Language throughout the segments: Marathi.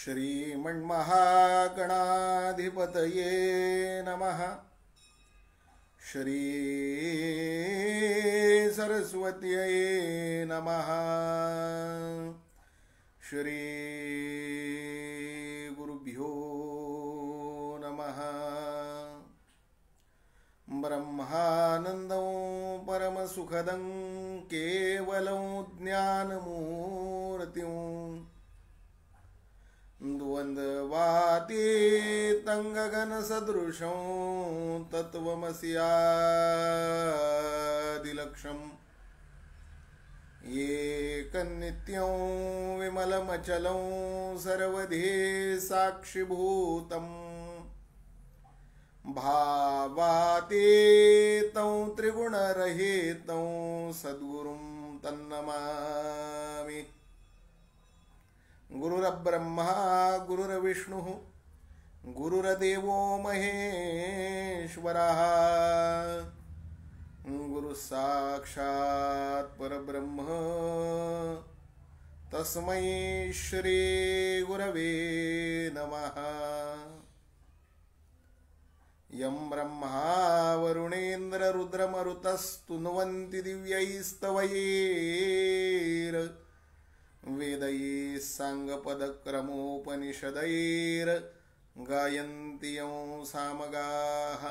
श्रीमन्महागणाधिपतये नमः। श्री सरस्वत्यै नमः। श्री गुरुभ्यो नमः। ब्रह्मानन्दं परमसुखदं केवलं ज्ञानमूर्तिं द्वन्द्वातीतं गगनसदृशं तत्त्वमस्यादिलक्ष्यम् एकनित्यं विमलमचलं सर्वधी साक्षिभूतम् भावातीतं त्रिगुणरहितं सद्गुरुं तन्नमामि। गुरुर्ब्रह्मा गुरुर्विष्णुः गुरुर्देवो महेश्वरः गुरुसाक्षात् परब्रह्म तस्मै श्री गुरवे नमः। यं ब्रह्मा वरुणेन्द्ररुद्रमरुतस्तुन्वन्ति दिव्यैस्तवैर् वेदैः साङ्गपदक्रमोपनिषदैर् गायन्ति यं सामगाः।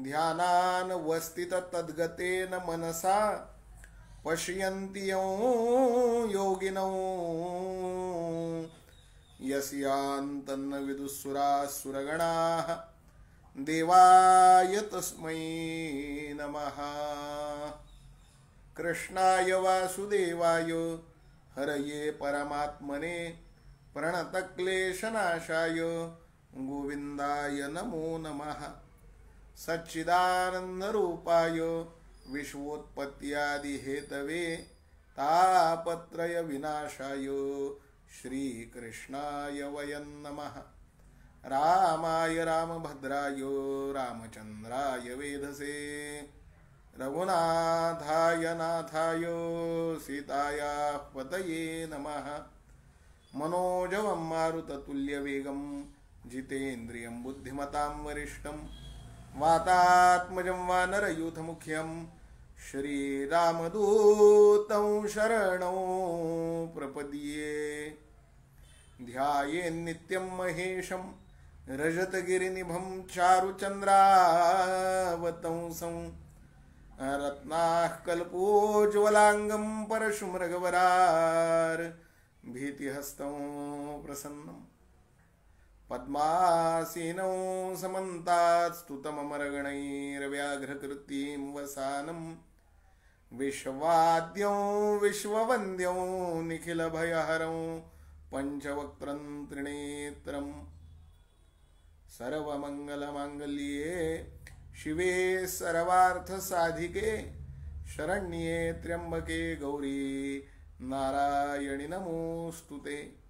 ध्यानानवस्थिततद्गतेन मनसा पश्यन्ति यं योगिनौ यस्यान्तन्न विदुःसुरासुरगणाः देवाय तस्मै नमः। कृष्णाय वासुदेवाय हरये परमात्मने प्रणतक्लेशनाशाय गोविन्दाय नमो नमः। सच्चिदानन्दरूपाय विश्वोत्पत्त्यादिहेतवे तापत्रय विनाशाय श्रीकृष्णाय वयं नमः। रामाय रामभद्राय रामचन्द्राय वेधसे रघुनाथाय नाथाय सीतायाः पतये नमः। मनोजवं मारुततुल्यवेगं जितेन्द्रियं बुद्धिमतां वरिष्ठं वातात्मजं वानरयूथमुख्यं श्रीरामदूतं शरणं प्रपद्ये। ध्यायेन्नित्यं महेशं रजतगिरिनिभं चारुचन्द्रावतंसं रत्नाः कल्पोज्ज्वलाङ्गं परशुमृगवरार भीतिहस्तं प्रसन्नं पद्मासीनं समन्तात् स्तुतममरगणैर्व्याघ्रकृतिं वसानं विश्ववाद्यं विश्ववन्द्यं निखिलभयहरं पञ्चवक्त्रं त्रिनेत्रम्। सर्वमङ्गलमाङ्गल्ये शिवे सर्वार्थसाधिके शरण्ये त्र्यम्बके गौरी नारायणि नमोस्तुते।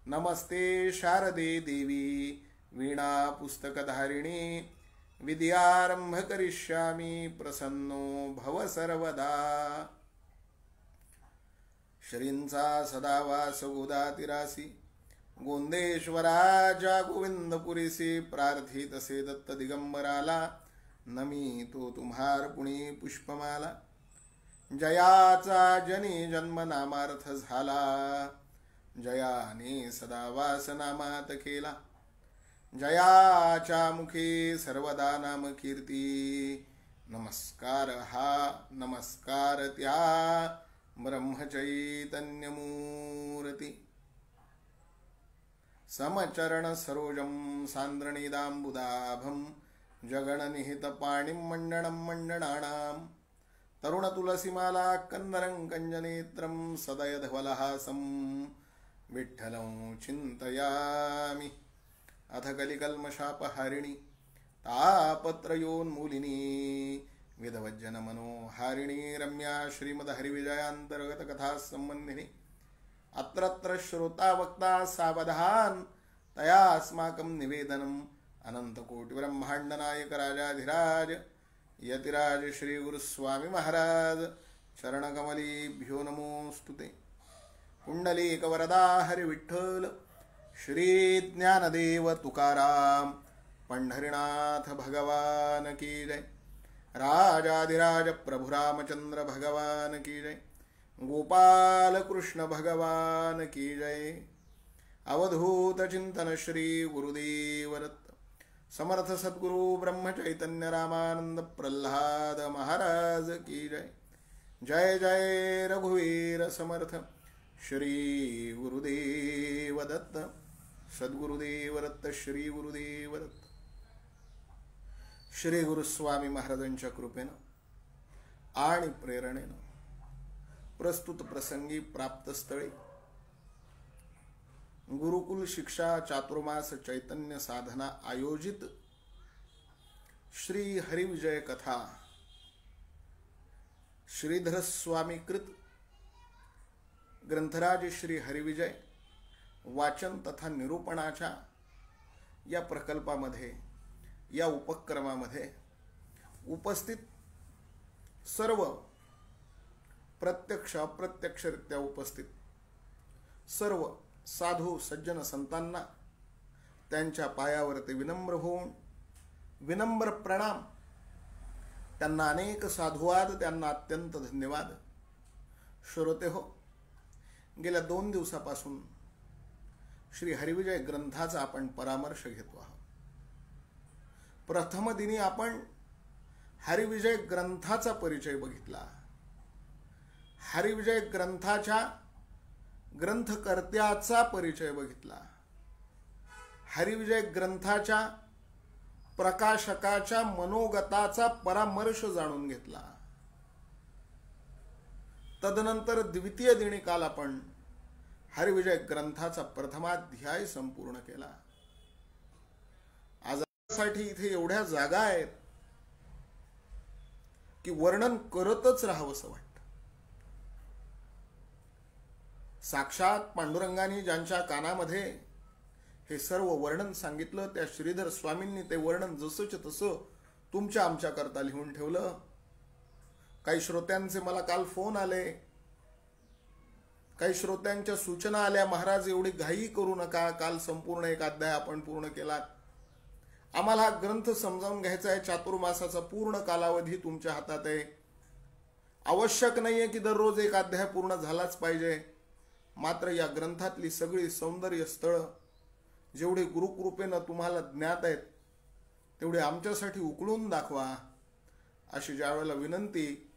नमस्ते शारदे देवी वीणापुस्तकधारिणी विद्यारम्भ करिष्यामि प्रसन्नो भव सर्वदा। श्रींचा सदा वास गोदातिरासी गोंदेश्वराजा गोविंदपुरीसी प्रार्थित से दत्त दिगंबराला नमितो तुम्हार पुणे पुष्पमाला। जयाचा जनी जन्म नामार्थ झाला जयाने सदा वास नामात केला। जयाच्या मुखे सर्वदा नाम कीर्ती नमस्कार हा नमस्कार त्या ब्रह्मचैतन्यमूर्ती। समचरण सरोजं सान्द्रनीदाम्बुदाभं जगणनिहितपाणिं मण्डनं मण्डनानां तरुणतुलसीमाला कन्दरं कञ्जनेत्रं सदयधवलहासं विठ्ठलं चिन्तयामि। अथ कलिकल्मषापहारिणि तापत्रयोन्मूलिनी विधवज्जनमनोहारिणी रम्या श्रीमद्हरिविजयान्तर्गतकथा सम्बन्धिनी। अत्रत्र श्रोता वक्ता सावधान तया अस्माकं निवेदनम्। अनंतकोटिब्रह्मांड नायक राजाधिराज यतिराज श्री गुरुस्वामी महाराज चरणकमलीभ्यो नमोस्तुते। पुंडलीक वरदा हरि विठ्ठल श्री ज्ञानदेव तुकाराम पंढरीनाथ भगवान की जय। राजाधिराज प्रभु रामचंद्र भगवान की जय। गोपाल कृष्ण भगवान की जय। अवधूत चिंतन श्री गुरुदेव दत्त। समर्थ सद्गुरु ब्रह्म चैतन्य रामानंद प्रल्हाद महाराज की जय। जय जय रघुवीर समर्थ श्री गुरुदेव दत्त। सद्गुरुदेव दत्त श्री गुरुदेव दत्त। श्री गुरुस्वामी महाराजांच्या कृपेनं आणि प्रेरणेनं प्रस्तुत प्रसंगी प्राप्त स्थळी गुरुकुल शिक्षा चातुर्मास चैतन्य साधना आयोजित श्री हरिविजय कथा श्रीधर स्वामी कृत ग्रंथराज श्री हरिविजय वाचन तथा निरूपणाच्या या प्रकल्पामध्ये, या उपक्रमामध्ये उपस्थित सर्व प्रत्यक्ष अप्रत्यक्षरित्या उपस्थित सर्व साधू सज्जन संतांना त्यांच्या पायावरती विनम्र होऊन विनम्र प्रणाम, त्यांना अनेक साधुवाद, त्यांना अत्यंत धन्यवाद। श्रोते हो, गेल्या 2 दिवसापासून श्री हरिविजय ग्रंथाचा आपण परामर्श घेतो आहोत। प्रथम दिनी आपण हरिविजय ग्रंथाचा परिचय बघितला। हरिविजय ग्रंथाच्या ग्रंथकर्त्याचा परिचय बघितला। हरिविजय ग्रंथाच्या प्रकाशकाच्या मनोगताचा परामर्श जाणून घेतला। तदनंतर द्वितीय दिनी काल आपण हरिविजय ग्रंथाचा प्रथमाध्याय संपूर्ण केला। आजसाठी इथे एवढ्या जागा आहेत की वर्णन करतच राहावंसं वाटतं। साक्षात पांडुरंगाने ज्यांच्या कानामध्ये हे सर्व वर्णन सांगितलं, त्या श्रीधर स्वामींनी ते वर्णन जसंच तसं तुमच्या आमच्या करता लिहून ठेवलं। काही श्रोत्यांचे मला काल फोन आले, काही श्रोत्यांच्या सूचना आल्या, महाराज एवढी घाई करू नका, काल संपूर्ण एक अध्याय आपण पूर्ण केला। आम्हाला हा ग्रंथ समजावून घ्यायचा आहे, चातुर्मासाचा पूर्ण कालावधी तुमच्या हातात आहे। आवश्यक नाहीये की दररोज एक अध्याय पूर्ण झालाच पाहिजे, मात्र या ग्रंथातली सगळी सौंदर्य स्थळ जेवढे गुरुकृपेनं तुम्हाला ज्ञात आहेत तेवढे आमच्यासाठी उकळून दाखवा, अशी ज्यावेळेला विनंती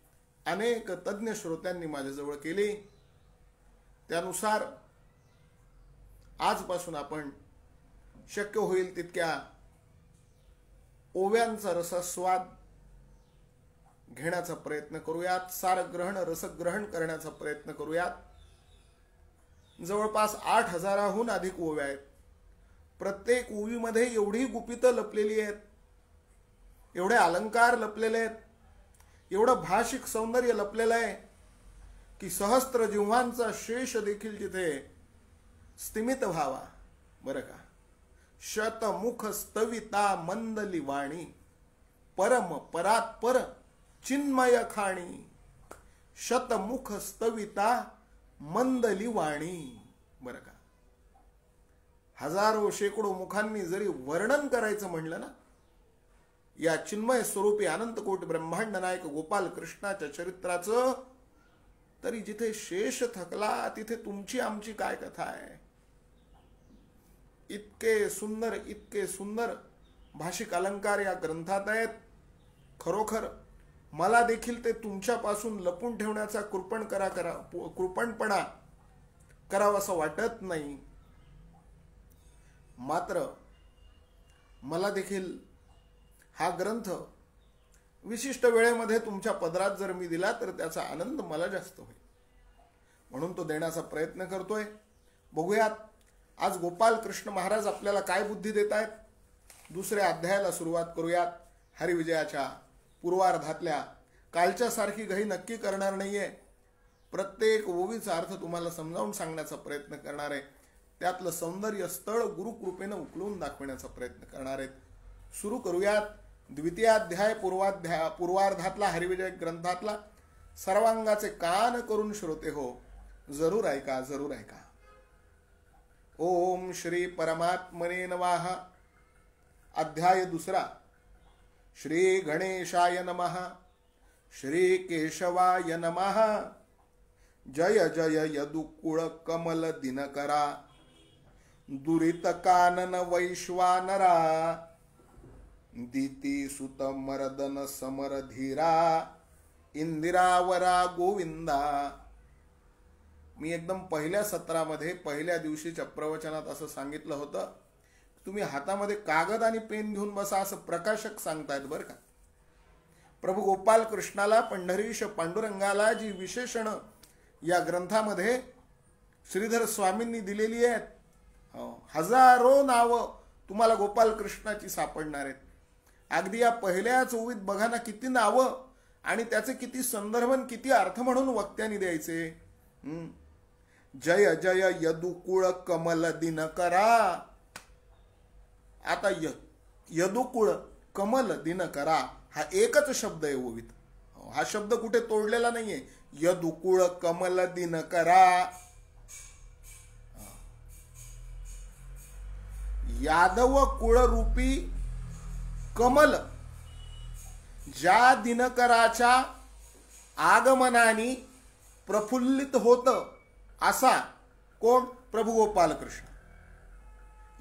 अनेक तज्ञ श्रोत्यांनी माझ्याजवळ केली, त्यानुसार आजपासून आपण शक्य होईल तितक्या ओव्यांचा रसस्वाद घेण्याचा प्रयत्न करूयात, सारग्रहण रसग्रहण करण्याचा प्रयत्न करूयात। जवळपास 8000हून अधिक ओव्या आहेत। प्रत्येक ओवीमध्ये एवढी गुपितं लपलेली आहेत, एवढे अलंकार लपलेले आहेत, एवढं भाषिक सौंदर्य लपलेलं आहे की सहस्त्र जिव्हांचा शेष देखील तिथे स्तिमित व्हावा। बरं का, शतमुख स्तविता मंदली वाणी, परम परात्पर चिन्मय खाणी। शतमुख स्तविता मंदली वाणी। बरं का, हजारो शेकडो मुखांनी जरी वर्णन करायचं म्हणलं ना या चिन्मय स्वरूपी अनंतकोटी ब्रह्मांड नायक गोपाल कृष्णाच्या चरित्राचं, तरी जिथे शेष थकला तिथे तुमची आमची काय कथा आहे। इतके सुंदर भाषिक अलंकार या ग्रंथात आहेत। खरोखर मला देखील ते तुमच्यापासून लपून ठेवण्याचा कृपणपणा करावासा वाटत नाही, मात्र मला देखील हा ग्रंथ विशिष्ट वेळेमध्ये तुमच्या पदरात जर मी दिला तर त्याचा आनंद मला जास्त होईल, म्हणून तो देण्याचा प्रयत्न करतोय। बघूयात आज गोपाल कृष्ण महाराज आपल्याला काय बुद्धी देत आहेत। दुसऱ्या अध्यायाला सुरुवात करूयात। हरिविजयाच्या पूर्वार्धातल्या कालच्या सारखी घाई नक्की करणार नाहीये, प्रत्येक ओवीचा अर्थ तुम्हाला समजावून सांगण्याचा प्रयत्न करणार आहे, त्यातलं सौंदर्य स्थळ गुरुकृपेनं उकळून दाखवण्याचा प्रयत्न करणार आहेत। सुरू करूयात द्वितीय अध्याय पूर्वार्धातला हरिविजय ग्रंथातला। सर्वांगाचे कान करून श्रोते हो, जरूर ऐका, जरूर ऐका। ओम श्री परमात्मने नमः. अध्याय दुसरा. श्री गणेशाय नमः. श्री केशवाय नमः. जय जय यदुकुळ कमल दिनकरा. दुरित कानन वैश्वानरा. दिती सुत मर्दन समर धीरा. इंदिरावरा गोविंदा. मी एकदम पहिल्या सत्रामध्ये पहिल्या दिवशीच्या प्रवचनात असं सांगितलं होतं, तुम्ही हातामध्ये कागद आणि पेन घेऊन बसा असं प्रकाशक सांगतायत बरं का. प्रभू गोपाल कृष्णाला, पंढरीश पांडुरंगाला जी विशेषण या ग्रंथामध्ये श्रीधर स्वामींनी दिलेली आहेत, हजारो नावं तुम्हाला गोपाल कृष्णाची सापडणार आहेत. अगदी या पहिल्याच ओवीत बघा ना किती नावं आणि त्याचे किती संदर्भ, किती अर्थ म्हणून वक्त्यांनी द्यायचे. जय जय यदुकुळ कमल दिनकरा. आता यदुकुळ कमल दिनकरा हा एकच शब्द आहे ओवीत. हा शब्द कुठे तोडलेला नाहीये. यदुकुळ कमल दिनकरा. यादव कुळरूपी कमल ज्या दिनकराच्या आगमनाने प्रफुल्लित होत असा कोण? प्रभू गोपाल कृष्ण.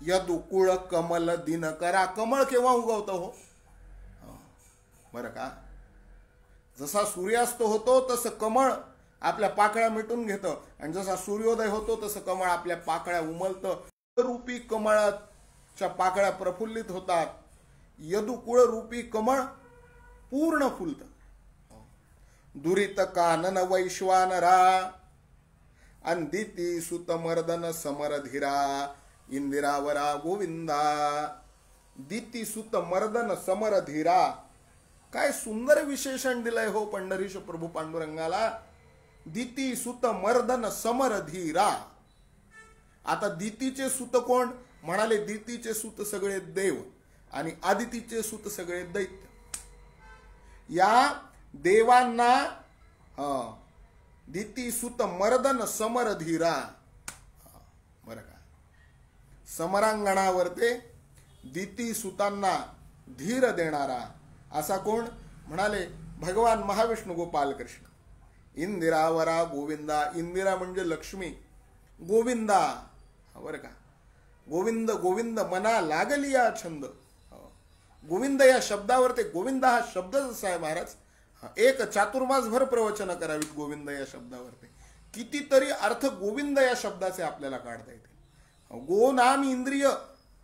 यदुकुळ कमल दिनकरा. कमळ केव्हा उगवतं हो? बरं का. जसा सूर्यास्त होतो तसं कमळ आपल्या पाकळ्या मिटून घेतं आणि जसा सूर्योदय होतो तसं कमळ आपल्या पाकळ्या उमलतं. रूपी कमळाच्या पाकळ्या प्रफुल्लित होतात. यदुकुळ रूपी कमळ पूर्ण फुलतं. दुरित कानन वैश्वानरा. अंदिती सुत मर्दन समरधीरा. इंदिरावरा गोविंदा. दिती सुत मर्दन समरधीरा. काय सुंदर विशेषण दिलंय हो पंढरीश प्रभू पांडुरंगाला. दिती सुत मर्दन समरधीरा. आता दितीचे सुत कोण? म्हणाले दितीचे सुत सगळे देव आणि आदितीचे सुत सगळे दैत्य. या देवांना दिती सुत मर्दन समरधीरा. बरं का. समरांगणावर ते दिती सुतांना धीर देणारा असा कोण? म्हणाले भगवान महाविष्णू गोपाल कृष्ण. इंदिरावरा गोविंदा. इंदिरा म्हणजे लक्ष्मी. गोविंदा. बरं का. गोविंद गोविंद मना लागली या छंद. गोविंद या शब्दावर ते गोविंद हा शब्द जसा आहे महाराज, एक चातुर्मासभर प्रवचन करावीत गोविंद या शब्दावर. ते कितीतरी अर्थ गोविंद या शब्दाचे आपल्याला काढता येते. गो नाम इंद्रिय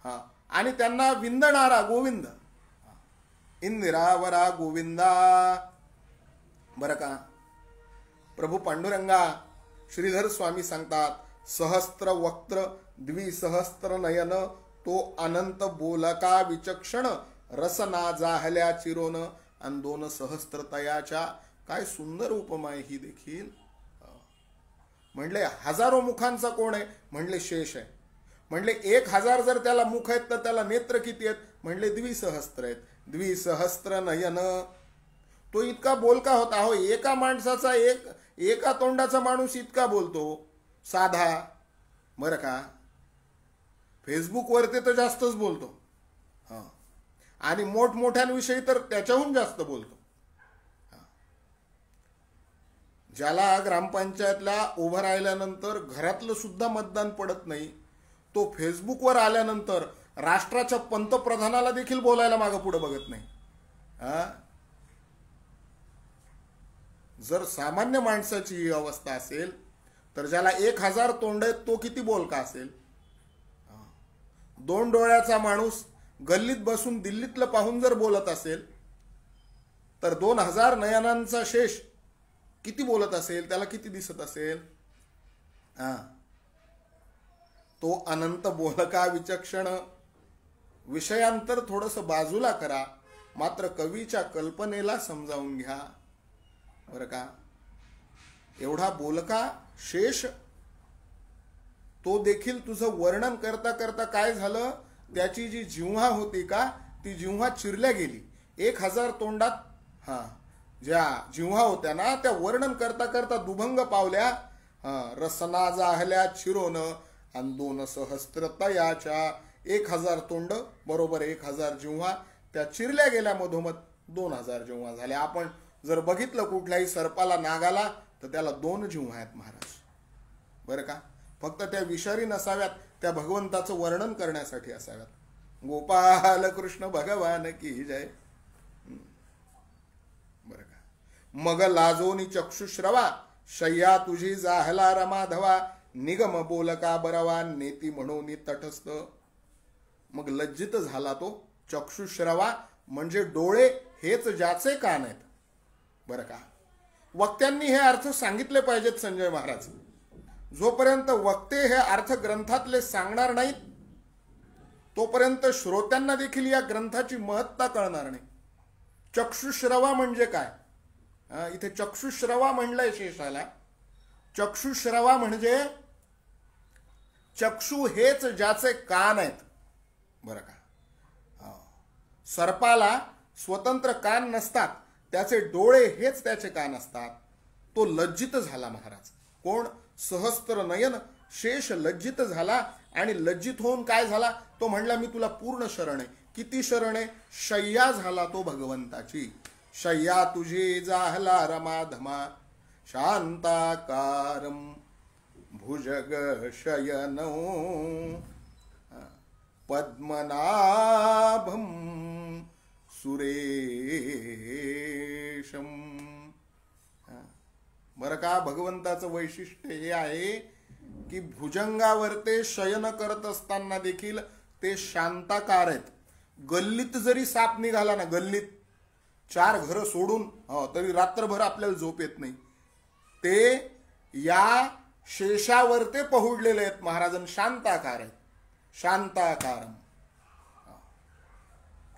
आणि त्यांना विंदणारा गोविंद. इंदिरावरा गोविंदा. बरं का. प्रभू पांडुरंगा श्रीधर स्वामी सांगतात, सहस्त्र वक्त्र द्विसहस्त्र नयन तो अनंत बोलका विचक्षण रसना जाहल्या चिरोन आणि 2 सहस्त्र तयाच्या. काय सुंदर उपमा आहे ही देखील. म्हणले हजारो मुखांचा कोण आहे? म्हणले शेष आहे. म्हणले 1000 जर त्याला मुख आहेत तर त्याला नेत्र किती आहेत? म्हणले द्विसहस्त्र आहेत. द्विसहस्त्र नयन. तो इतका बोलका होता हो. एका माणसाचा एका तोंडाचा माणूस इतका बोलतो साधा. बरं का. फेसबुकवरती तर जास्तच बोलतो आणि मोठमोठ्यांविषयी तर त्याच्याहून जास्त बोलतो. ज्याला ग्रामपंचायतला उभं राहिल्यानंतर घरातलं सुद्धा मतदान पडत नाही, तो फेसबुकवर आल्यानंतर राष्ट्राच्या पंतप्रधानाला देखील बोलायला मागं पुढे बघत नाही. जर सामान्य माणसाची ही अवस्था असेल तर ज्याला 1000 तोंड आहेत तो किती बोलका असेल. 2 डोळ्याचा माणूस गल्लीत बसून दिल्लीतलं पाहून जर बोलत असेल तर 2000 नयनांचा शेष किती बोलत असेल, त्याला किती दिसत असेल. तो अनंत बोलका विचक्षण. विषयांतर थोडस बाजूला करा, मात्र कवीच्या कल्पनेला समजावून घ्या. बरं का. एवढा बोलका शेष तो देखील तुझं वर्णन करता करता काय झालं, त्याची जी जिव्हा होती का ती जिव्हा चिरल्या गेली. 1000 तोंडात ज्या जिव्हा होत्या ना त्या वर्णन करता करता दुभंग पावल्या. रसना जाहल्या चिरोन आणि 2 सहस्त्र तयाच्या, 1000 तोंड बरोबर 1000 जिव्हा, त्या चिरल्या गेल्या मधोमध 2000 जिव्हा झाल्या. आपण जर बघितलं कुठल्याही सर्पाला, नागाला, तर त्याला 2 जिव्हा आहेत महाराज. बरं का? फक्त त्या विषारी नसाव्यात, त्या भगवंताचं वर्णन करण्यासाठी असाव्यात. गोपाल कृष्ण भगवान की जय. बरं का? मग लाजोनी चक्षुश्रवा, शय्या तुझी जाहला रमाधवा, निगम बोलका बरवा, नेती म्हणून तटस्थ. मग लज्जित झाला तो. चक्षुश्रवा म्हणजे डोळे हेच ज्याचे कान आहेत. बरं का? वक्त्यांनी हे अर्थ सांगितले पाहिजेत संजय महाराज. जोपर्यंत वक्ते हे अर्थ ग्रंथातले सांगणार नाहीत, तोपर्यंत श्रोत्यांना देखील या ग्रंथाची महत्ता कळणार नाही. चक्षुश्रवा म्हणजे काय? इथे चक्षुश्रवा म्हणलंय शेषाला. चक्षुश्रवा म्हणजे चक्षु हेच ज्याचे कान आहेत. बरं का? सर्पाला स्वतंत्र कान नसतात, त्याचे डोळे हेच त्याचे कान असतात. तो लज्जित झाला महाराज. कोण? सहस्त्र नयन शेष लज्जित झाला. आणि लज्जित होऊन काय झाला? तो म्हणला मी तुला पूर्ण शरण आहे. किती शरण आहे? शय्या झाला तो भगवंताची. शय्या तुझी जाहला रमाधमा, शांताकारम भुजग शयनौ पद्मनाभम सुरेशम. बरं का? भगवंताचं वैशिष्ट्य हे आहे की भुजंगावर ते शयन करत असताना देखील ते शांताकार आहेत. गल्लीत जरी साप निघाला ना, गल्लीत 4 घरं सोडून, तरी रात्रभर आपल्याला झोप येत नाही. ते या शेषावर ते पहुडलेले आहेत महाराजन. शांताकार आहेत. शांताकारम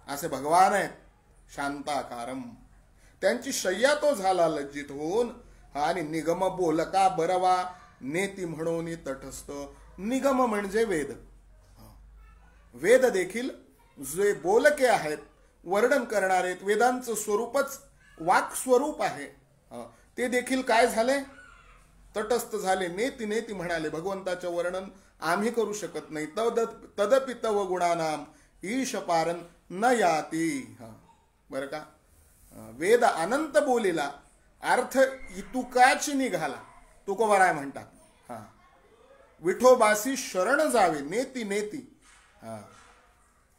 असे भगवान आहेत. शांताकारम. त्यांची शय्या तो झाला लज्जित होऊन. आणि निगम बोलका बरवा, नेती म्हणून तटस्थ. निगम म्हणजे वेद. वेद देखील जे बोलके आहेत, वर्णन करणारे, वेदांचं स्वरूपच वाक स्वरूप आहे, ते देखील काय झाले? तटस्थ झाले. नेती नेती म्हणाले. भगवंताचं वर्णन आम्ही करू शकत नाही. तदपि तव गुणानाम ईश पारन न याती. बरं का? वेद अनंत बोलीला, अर्थ इतुकाच निघाला. तुकोबाराय म्हणतात. विठोबासी शरण जावे, नेती नेती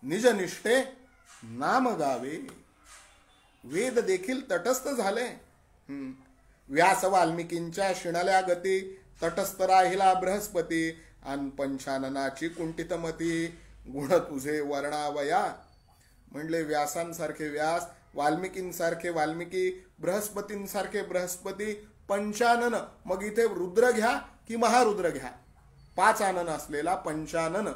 निजनिष्ठे नाम गावे. वेद देखील तटस्थ झाले. व्यास वाल्मिकींच्या शिणल्या गती, तटस्थ राहिला बृहस्पती. आणि पंचाननाची कुंठित मती, गुण तुझे वर्णावया. म्हणले व्यासांसारखे व्यास, वाल्मिकींसारखे वाल्मिकी, बृहस्पतींसारखे बृहस्पती, पंचानन. मग इथे रुद्र घ्या की महारुद्र घ्या, 5 आनन असलेला पंचानन.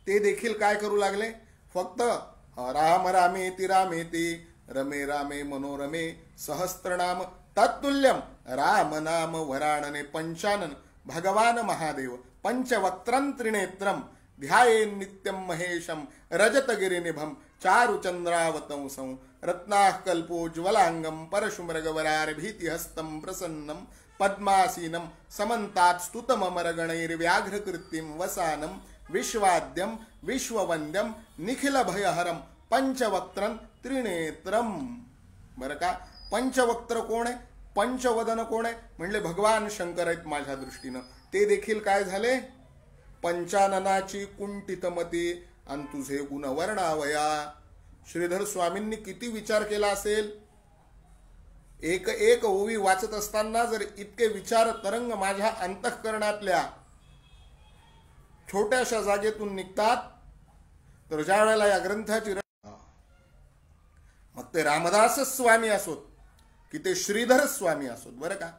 ते देखील काय करू लागले? फक्त राम रामेति रामेति, रमे रामे मनोरमे, सहस्त्रनाम तत्तुल्यम राम नाम वराणने. पंचानन भगवान महादेव. पंचवक्त्रं त्रिनेत्रम ध्याये नित्यम महेशम, रजतगिरिनिभम चारुचंद्रावतंसं, रत्नाः कल्पोज्ज्वलांगम, परशुमृगवरार भीतिहस्तं प्रसन्नं, पद्मासीनं समन्तात् स्तुतममरगणैर्व्याघ्रकृत्तिं वसानं, विश्वाद्यम विश्ववंद्यम निखिल भयहरम, पंचवक्त्रं त्रिनेत्रम. बरं का? पंचवक्त्र कोण आहे? पंचवदन कोण आहे? म्हणले भगवान शंकर आहेत माझ्या दृष्टीनं. ते देखील काय झाले? पंचाननाची कुंठितमती आणि तुझे गुण वर्णावया. श्रीधर स्वामींनी किती विचार केला असेल? एक एक ओवी वाचत असताना जर इतके विचार तरंग माझ्या अंतःकरणातल्या छोट्याशा जागेतून निघतात, तर ज्या वेळेला या ग्रंथाची मग ते रामदास स्वामी असोत की ते श्रीधर स्वामी असोत. बरं का?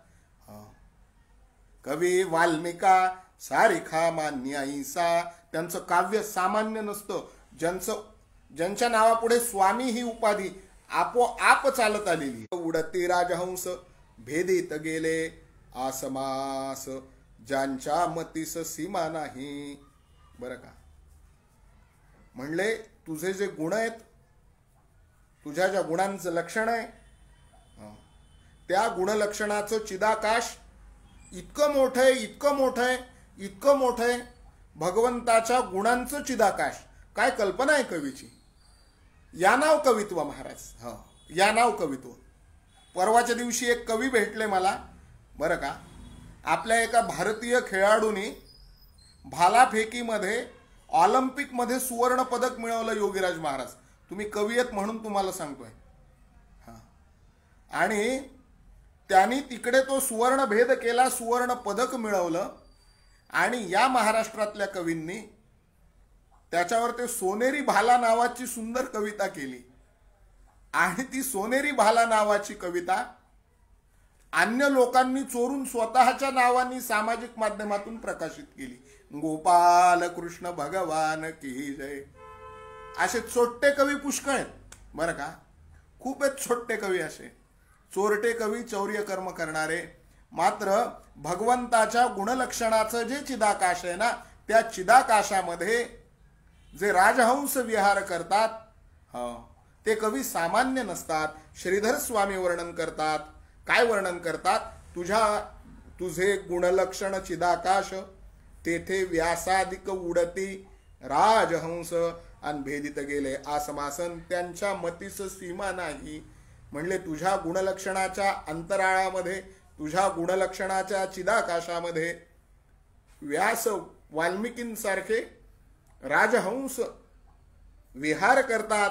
कवी वाल्मिका सारिखा मान्य ऐसा. त्यांचं काव्य सामान्य नसतं. ज्यांच्या नावापुढे स्वामी ही उपाधी आपोआप चालत आलेली. उडती राजहंस भेदीत गेले आसमास, ज्यांच्या मतीस सीमा नाही. बरं का? म्हणले तुझे जे गुण आहेत, तुझ्या ज्या गुणांचं लक्षण आहे, त्या गुणलक्षणाचं चिदाकाश इतकं मोठं आहे, इतकं मोठं आहे, इतकं मोठं आहे, भगवंताच्या गुणांचं चिदाकाश. काय कल्पना आहे कवीची. या नाव कवित्व महाराज. हो, या नाव कवित्व. परवाच्या दिवशी एक कवी भेटले मला बरं का. आपल्या एका भारतीय खेळाडूने भालाफेकीमध्ये ऑलिम्पिकमध्ये सुवर्ण पदक मिळवलं. योगीराज महाराज, तुम्ही कवी आहेत म्हणून तुम्हाला सांगतोय. आणि त्यांनी तिकडे तो सुवर्ण भेद केला, सुवर्ण पदक मिळवलं. आणि या महाराष्ट्रातल्या कवींनी त्याच्यावर ते सोनेरी भाला नावाची सुंदर कविता केली. आणि ती सोनेरी भाला नावाची कविता अन्य लोकांनी चोरून स्वतःच्या नावानी सामाजिक माध्यमातून प्रकाशित केली. गोपाल कृष्ण भगवान की जय. असे छोटे कवी पुष्कळ आहेत बरं का. खूप आहेत छोटे कवी, असे चोरटे कवी, चौर्य कर्म करणारे. मात्र भगवंताच्या गुणलक्षणाचं जे चिदाकाश आहे ना, त्या चिदाकाशामध्ये जे राजहंस विहार करतात ते कवी सामान्य नसतात. श्रीधर स्वामी वर्णन करतात. काय वर्णन करतात. तुझे गुणलक्षण चिदाकाश, तेथे व्यासादिक उडती राजहंस, अनभेदित गेले आसमासन, त्यांच्या मतीस सीमा नाही. म्हणले तुझ्या गुणलक्षणाच्या अंतराळामध्ये, तुझ्या गुणलक्षणाच्या चिदाकाशामध्ये व्यास वाल्मिकींसारखे राजहंस विहार करतात.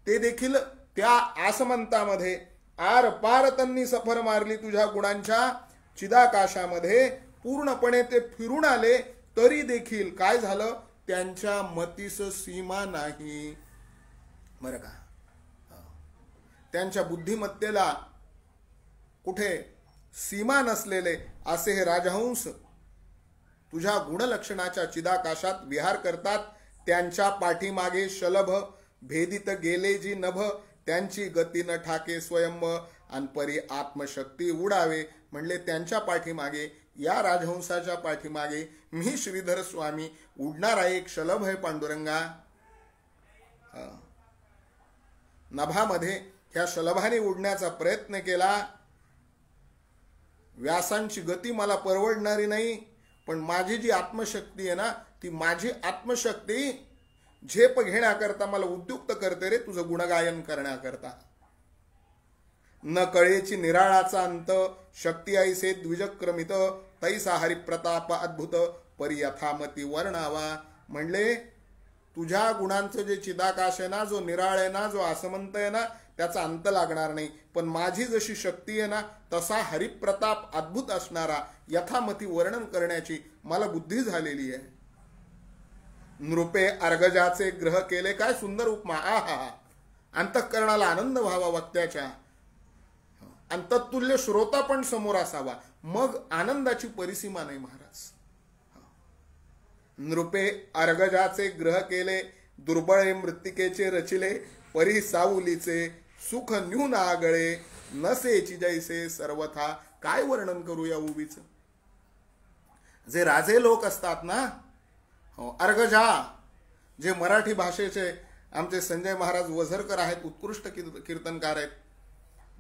ते देखील त्या आसमंतामध्ये आर पार त्यांनी सफर मारली. तुझ्या गुणांच्या चिदाकाशामध्ये पूर्णपणे ते फिरून आले, तरी देखील काय झालं, त्यांच्या मतीस सीमा नाही बरं का. त्यांच्या बुद्धिमत्तेला कुठे सीमा नसलेले असे हे राजहंस तुझ्या गुणलक्षणाच्या चिदाकाशात विहार करतात. त्यांच्या पाठीमागे शलभ, भेदित गेले जी नभ, त्यांची गती न ठाके स्वयंभ, आणि परी आत्मशक्ती उडावे. म्हणले त्यांच्या पाठीमागे, या राजहंसाच्या पाठीमागे मी श्रीधर स्वामी उडणारा एक शलभ आहे पांडुरंगा. नभामध्ये ह्या शलभाने उडण्याचा प्रयत्न केला. व्यासांची गती मला परवडणारी नाही, पण माझी जी आत्मशक्ती आहे ना, ती माझी आत्मशक्ती झेप घेण्याकरता मला उद्युक्त करते रे, तुझं गुणगायन करण्याकरता. न कळेची निराळाचा अंत, शक्ती ऐसे द्विजक्रमित, तैसा हरिप्रताप अद्भुत, परी यथामती वर्णावा. म्हणले तुझ्या गुणांचं जे चिदाकाश आहे ना, जो निराळ आहे ना, जो आसमंत आहे ना, त्याचा अंत लागणार नाही. पण माझी जशी शक्ती आहे ना, तसा हरिप्रताप अद्भुत असणारा यथामती वर्णन करण्याची मला बुद्धी झालेली आहे. नृपे अर्गजाचे ग्रह केले. काय सुंदर उपमा. आहा, अंतःकरणाला आनंद व्हावा वक्त्याच्या, आणि तत्तुल्य श्रोता पण समोर असावा, मग आनंदाची परिसीमा नाही महाराज. नृपे अर्गजाचे ग्रह केले, दुर्बळे मृत्तिकेचे रचिले, परी सावलीचे सुख न्यून आगळे, नसेची जैसे सर्वथा. काय वर्णन करू या उभीच. जे राजे लोक असतात ना, अर्गजा, जे मराठी भाषेचे आमचे संजय महाराज वझरकर आहेत, उत्कृष्ट कीर्तनकार आहेत.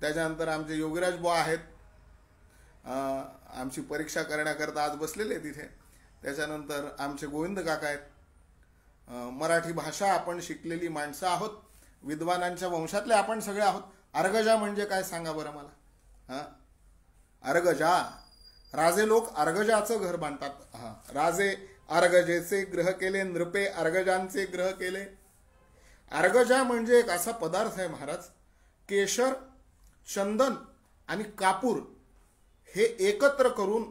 त्याच्यानंतर आमचे योगीराज बुवा आहेत, आमची परीक्षा करण्याकरता आज बसलेले तिथे. त्याच्यानंतर आमचे गोविंद काका आहेत. मराठी भाषा आपण शिकलेली माणसं आहोत, विद्वानांच्या वंशातले आपण सगळे आहोत. अर्गजा म्हणजे काय सांगा बरं मला. अर्गजा, राजे लोक अर्गजाचं घर बांधतात. राजे अर्गजेचे ग्रह केले, नृपे अर्गजांचे ग्रह केले. अर्गजा म्हणजे एक असा पदार्थ आहे महाराज, केशर, चंदन आणि कापूर हे एकत्र करून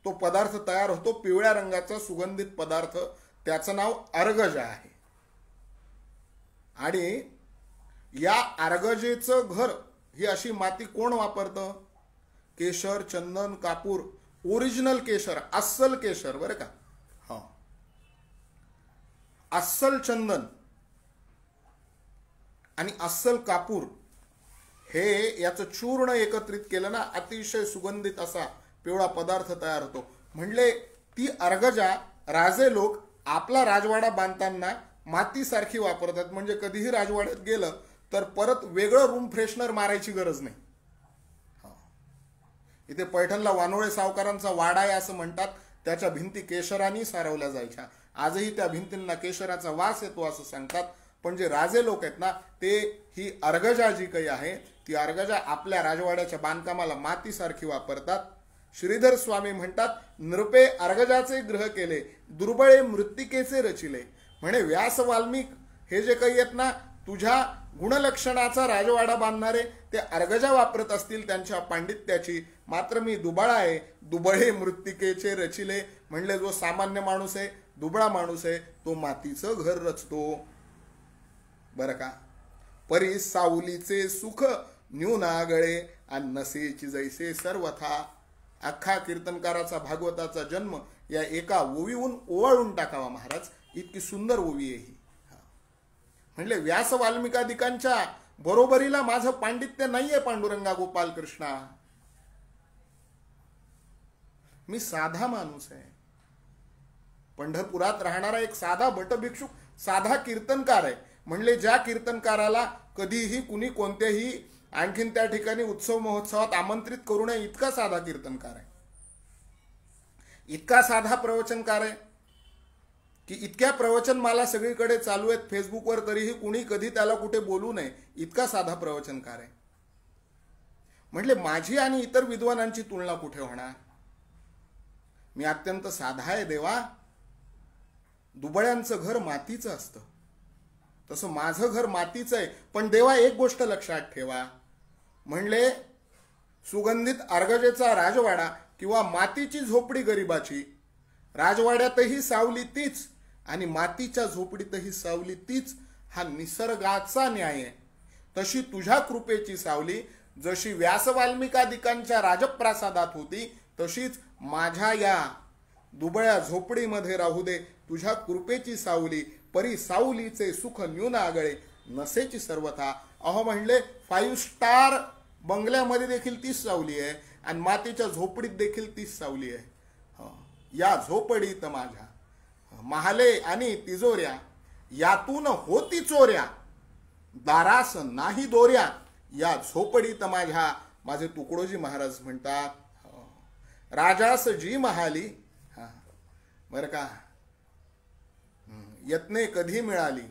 तो पदार्थ तयार होतो. पिवळ्या रंगाचा सुगंधित पदार्थ, त्याचं नाव अर्गजा आहे. आणि या अर्गजेचं घर ही अशी माती कोण वापरतं. केशर, चंदन, कापूर, ओरिजिनल केशर, अस्सल केशर बरं का. हा, अस्सल चंदन आणि अस्सल कापूर हे याचं चूर्ण एकत्रित केलं ना, अतिशय सुगंधित असा पिवळा पदार्थ तयार होतो. म्हणले ती अर्गजा राजे लोक आपला राजवाडा बांधताना मातीसारखी वापरतात. म्हणजे कधीही राजवाड्यात गेलं तर परत वेगळं रूम फ्रेशनर मारायची गरज नाही. इथे पैठणला वानोळे सावकारांचा वाडा आहे असं म्हणतात. त्याच्या भिंती केशराने सारवल्या जायच्या. आजही त्या भिंतींना केशराचा वास येतो असं सांगतात. पण जे राजे लोक आहेत ना, ते ही अर्गजा जी काही आहे ती अर्गजा आपल्या राजवाड्याच्या बांधकामाला मातीसारखी वापरतात. श्रीधर स्वामी म्हणतात, नृपे अर्गजाचे ग्रह केले, दुर्बळे मृत्तिकेचे रचिले. म्हणे व्यास वाल्मिक हे जे काही आहेत ना, तुझ्या गुणलक्षणाचा राजवाडा बांधणारे ते अर्गजा वापरत असतील त्यांच्या पांडित्याची. मात्र मी दुबळा आहे, दुबळे मृत्तिकेचे रचिले. म्हणले जो सामान्य माणूस आहे, दुबळा माणूस आहे, तो मातीचं घर रचतो. बरं का. परी सावलीचे सुख न्यूनागळे आणि नसेची जैसे सर्वथा. अख्खा कीर्तनकाराचा भागवताचा जन्म या एका ओवीहून ओवाळून टाकावा महाराज. इतकी सुंदर ओवी आहे ही. म्हणले व्यास वाल्मिकादिकांच्या बरोबरीला माझं पांडित्य नाहीये पांडुरंगा गोपाल कृष्णा. मी साधा माणूस आहे. पंढरपुरात राहणारा एक साधा बटभिक्षुक, साधा कीर्तनकार आहे. म्हणले ज्या कीर्तनकाराला कधीही कुणी कोणत्याही आणखीन त्या ठिकाणी उत्सव महोत्सवात आमंत्रित करू नये इतका साधा कीर्तनकार आहे. इतका साधा प्रवचनकार आहे की इतक्या प्रवचनमाला सगळीकडे चालू आहेत फेसबुकवर, तरीही कुणी कधी त्याला कुठे बोलू नये इतका साधा प्रवचनकार आहे. म्हटले माझी आणि इतर विद्वानांची तुलना कुठे होणार. मी अत्यंत साधा आहे देवा. दुबळ्यांचं घर मातीचं असतं, तसं माझं घर मातीचं आहे. पण देवा एक गोष्ट लक्षात ठेवा, म्हणले सुगंधित अर्गजेचा राजवाडा किंवा मातीची झोपडी गरिबाची, राजवाड्यातही सावली तीच आणि मातीच्या झोपडीतही सावली तीच. हा निसर्गाचा न्याय आहे. तशी तुझ्या कृपेची सावली जशी व्यास वाल्मिकादिकांच्या राजप्रासादात होती, तशीच माझ्या या दुबळ्या झोपडीमध्ये राहू दे. तुझ्या कृपेची सावली, परी सावलीचे सुख न्यून आगळे, नसेची सर्वथा. अहो म्हणले 5 स्टार बंगल्यामध्ये देखील तीच सावली आहे आणि मातीच्या झोपडीत देखील तीच सावली आहे. या झोपडीत माझ्या महाले आणि तिजोऱ्या, यातून होती चोऱ्या, दारास नाही दोऱ्या. या झोपडीत माझ्या. माझे तुकडोजी महाराज म्हणतात, राजास जी महाली, बरं का, यत्ने कधी मिळाली,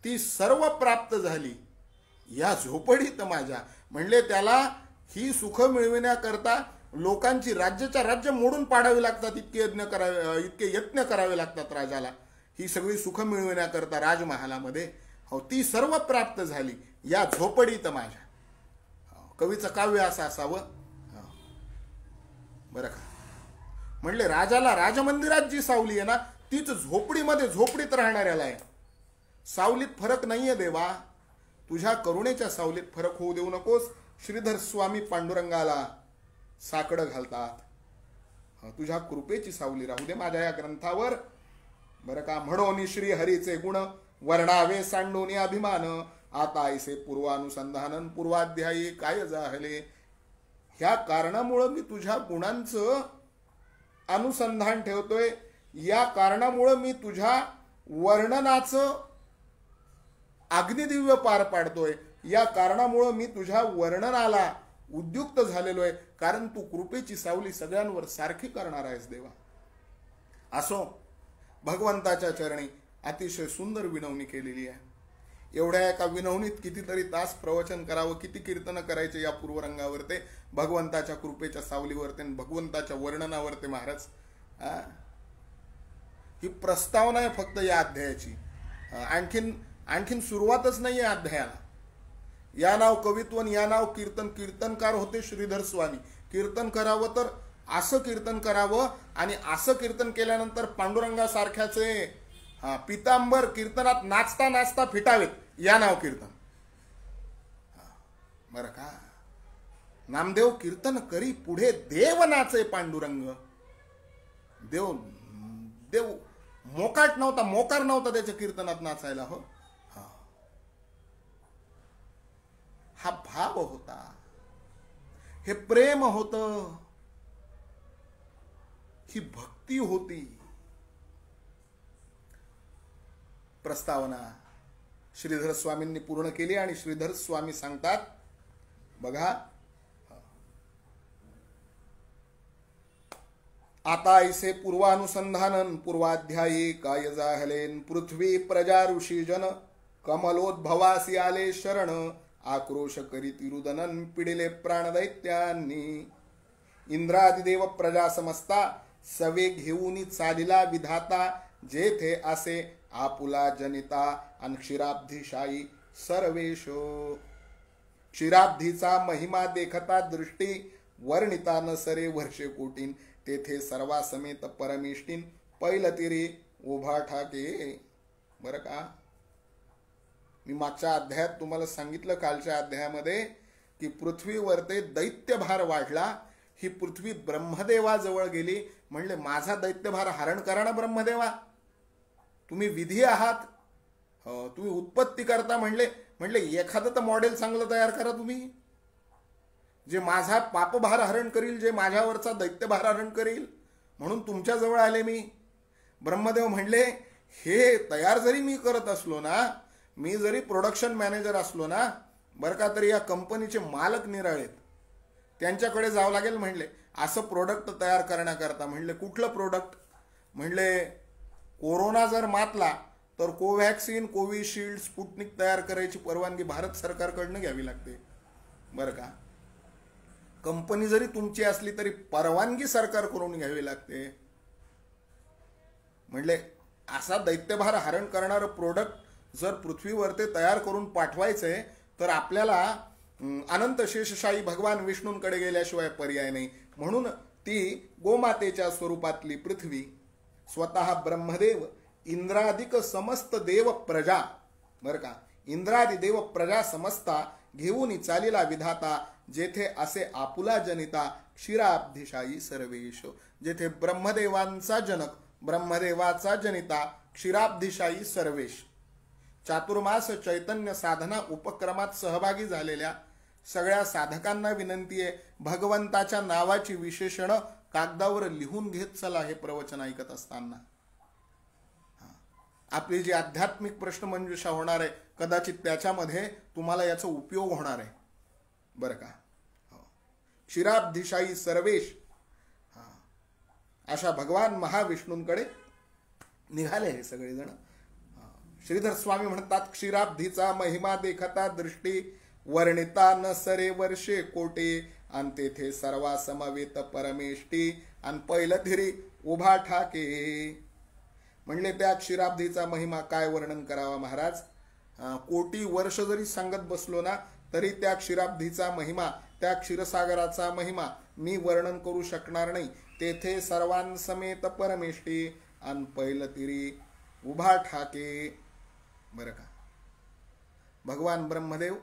ती सर्व प्राप्त झाली या झोपडीत माझ्या. म्हणले त्याला ही सुख मिळविण्याकरता लोकांची राज्याच्या राज्य मोडून पाडावी लागतात, इतके यत्न करावे लागतात राजाला ही सगळी सुख मिळविण्याकरता राजमहालामध्ये. हो, ती सर्व प्राप्त झाली या झोपडीत माझ्या. कवीचं काव्य असं असावं. बरं का. म्हणले राजाला राजमंदिरात जी सावली आहे ना, तीच झोपडीमध्ये झोपडीत राहणाऱ्याला आहे. सावलीत फरक नाहीये देवा. तुझ्या करुणेच्या सावलीत फरक होऊ देऊ नकोस. श्रीधर स्वामी पांडुरंगाला साकडं घालतात. तुझ्या कृपेची सावली राहू दे माझ्या या ग्रंथावर. बरं का. म्हणून श्री हरीचे गुण वर्णावे सांडून अभिमान, आता ऐसे पूर्वानुसंधानन पूर्वाध्यायी काय जाहले. ह्या कारणामुळं मी तुझ्या गुणांचं अनुसंधान ठेवतोय. या कारणामुळं मी तुझ्या वर्णनाचं अग्निदिव्य पार पाडतोय. या कारणामुळं मी तुझ्या वर्णनाला उद्युक्त झालेलो आहे. कारण तू कृपेची सावली सगळ्यांवर सारखी करणार आहेस देवा. असो, भगवंताच्या चरणी अतिशय सुंदर विनवणी केलेली आहे. एवढ्या एका विनवणीत कितीतरी तास प्रवचन करावं, किती कीर्तन करायचे या पूर्वरंगावर ते भगवंताच्या कृपेच्या सावलीवर ते भगवंताच्या वर्णनावर ते महाराज. ही प्रस्तावना आहे फक्त या अध्यायाची. आणखीन सुरुवातच नाही आहे अध्यायाला. या नाव कवित्वन, या नाव कीर्तन. कीर्तनकार होते श्रीधर स्वामी. कीर्तन करावं तर असं कीर्तन करावं आणि असं कीर्तन केल्यानंतर पांडुरंगासारख्याचे पितांबर कीर्तनात नाचता नाचता फिटावेत. या नाव कीर्तन. बरं का. नामदेव कीर्तन करी पुढे देव नाचे पांडुरंग. देव देव मोकार नव्हता त्याच्या कीर्तनात नाचायला. हो, हा भाव होता, हे प्रेम होतं, ही भक्ती होती. प्रस्तावना श्रीधर स्वामींनी पूर्ण केली आणि श्रीधर स्वामी सांगतात, बघा आता ऐसे पूर्वानुसंधानन पूर्वाध्यायी काय जाहलेन पृथ्वी प्रजा ऋषी जन कमलोद्भवासी आले शरण आक्रोश करीती रुदनन पिडिले प्राणदैत्यांनी इंद्रादिदेव प्रजा समजता सवे घेऊनी चालिला विधाता जेथे असे आपुला जनिता आणि क्षीराब्धीशायी सर्वेशो क्षीराब्धीचा महिमा देखता दृष्टी वर्णिता न सरे वर्षे कोटीन तेथे सर्वा समेत परमेष्टीन पैलतिरी उभा ठाके. बरं का, मी मागच्या अध्यायात तुम्हाला सांगितलं कालच्या अध्यायामध्ये की पृथ्वीवर ते दैत्यभार वाढला. ही पृथ्वी ब्रह्मदेवाजवळ गेली. म्हणले माझा दैत्यभार हरण करा ना ब्रह्मदेवा, तुम्ही विधी आहात, तुम्ही उत्पत्ती करता. म्हणले एखादं तर मॉडेल चांगलं तयार करा तुम्ही, जे माझा पापभार हरण करील, जे माझ्यावरचा दैत्यभार हरण करील. म्हणून तुमच्या जवळ आले मी. ब्रह्मदेव म्हणले हे तयार जरी मी करत असलो ना, मी जरी प्रोडक्शन मॅनेजर असलो ना, बरं का, तरी या कंपनीचे मालक निराळेत, त्यांच्याकडे जावं लागेल. म्हणले असं प्रोडक्ट तयार करण्याकरता. म्हणले कुठलं प्रोडक्ट? म्हणले कोरोना जर मातला तर कोव्हॅक्सिन, कोविशिल्ड, स्पुटनिक तयार करायची परवानगी भारत सरकारकडनं घ्यावी लागते. बरं का, कंपनी जरी तुमची असली तरी परवानगी सरकारकडून घ्यावी लागते. म्हणले असा दैत्यभार हरण करणारं प्रोडक्ट जर पृथ्वीवर ते तयार करून पाठवायचंय तर आपल्याला अनंत शेषशाही भगवान विष्णूंकडे गेल्याशिवाय पर्याय नाही. म्हणून ती गोमातेच्या स्वरूपातली पृथ्वी स्वतः ब्रह्मदेव इंद्रादिक समस्त देव प्रजा, बरं का, इंद्रादी देव प्रजा समजता घेऊन चालिला विधाता जेथे असे आपुला जनिता क्षीराब्धिशायी सर्वेश. जेथे ब्रह्मदेवांचा जनक, ब्रह्मदेवाचा जनिता, क्षीराब्धिशायी सर्वेश, चातुर्मास चैतन्य साधना उपक्रमात सहभागी झालेल्या सगळ्या साधकांना विनंती आहे, भगवंताच्या नावाची विशेषण कागदावर लिहून घेत चला. हे प्रवचन ऐकत असताना आपली जी आध्यात्मिक प्रश्नमंजुषा होणार आहे कदाचित त्याच्यामध्ये तुम्हाला याचा उपयोग होणार आहे. बरं का, क्षीराब्धिशायी सर्वेश अशा भगवान महाविष्णूंकडे निघाले हे सगळेजण. श्रीधर स्वामी म्हणतात क्षीराब्धीचा महिमा देखता दृष्टी वर्णिता न सरे वर्षे कोटे आणि तेथे सर्वा समवेत परमेष्टी आणि पैलथिरी उभा ठाके. म्हणले त्या क्षीराब्धीचा महिमा काय वर्णन करावा महाराज. कोटी वर्ष जरी सांगत बसलो ना तरी त्या क्षीराब्धीचा महिमा, त्या क्षीरसागराचा महिमा मी वर्णन करू शकणार नाही. तेथे सर्वांसमेत परमेष्टी आणि पैलतिरी उभा ठाके. बरं का, भगवान ब्रह्मदेव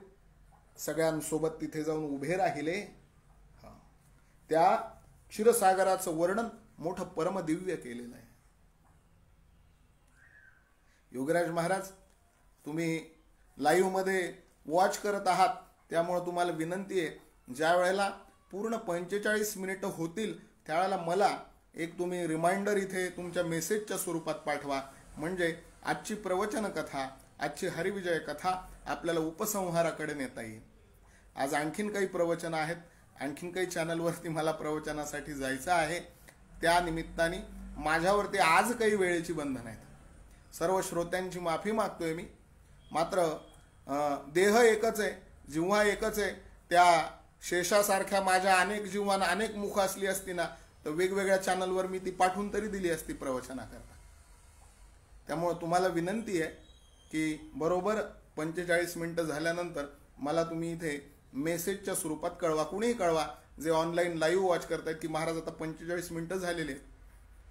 सगळ्यांसोबत तिथे जाऊन उभे राहिले. त्या क्षीरसागराचं वर्णन मोठं परमदिव्य केलेलं आहे. योगराज महाराज, तुम्ही लाईव्ह मध्ये वॉच करत आहात त्यामुळे तुम्हाला विनंती आहे, ज्या वेळेला पूर्ण 45 मिनिटं होतील त्यावेळेला मला एक तुम्ही रिमाइंडर इथे तुमच्या मेसेजच्या स्वरूपात पाठवा. म्हणजे आजची प्रवचन कथा, आजची हरिविजय कथा आपल्याला उपसंहाराकडे नेता येईल. आज आणखीन काही प्रवचनं आहेत, आणखीन काही चॅनलवरती मला प्रवचनासाठी जायचं आहे. त्या निमित्ताने माझ्यावरती आज काही वेळेची बंधन आहेत. सर्व श्रोत्यांची माफी मागतोय मी. मात्र देह एकच आहे, जिव्हा एकच आहे. त्या शेषासारख्या माझ्या अनेक जिव्हांना अनेक मुख असली असती ना तर वेगवेगळ्या चॅनलवर मी ती पाठवून तरी दिली असती प्रवचनाकरता. त्यामुळे तुम्हाला विनंती आहे की बरोबर 45 मिनिटं झाल्यानंतर मला तुम्ही इथे मेसेजच्या स्वरूपात कळवा, कुणीही कळवा जे ऑनलाईन लाईव्ह वॉच करतायत की महाराज आता 45 मिनिटं झालेले,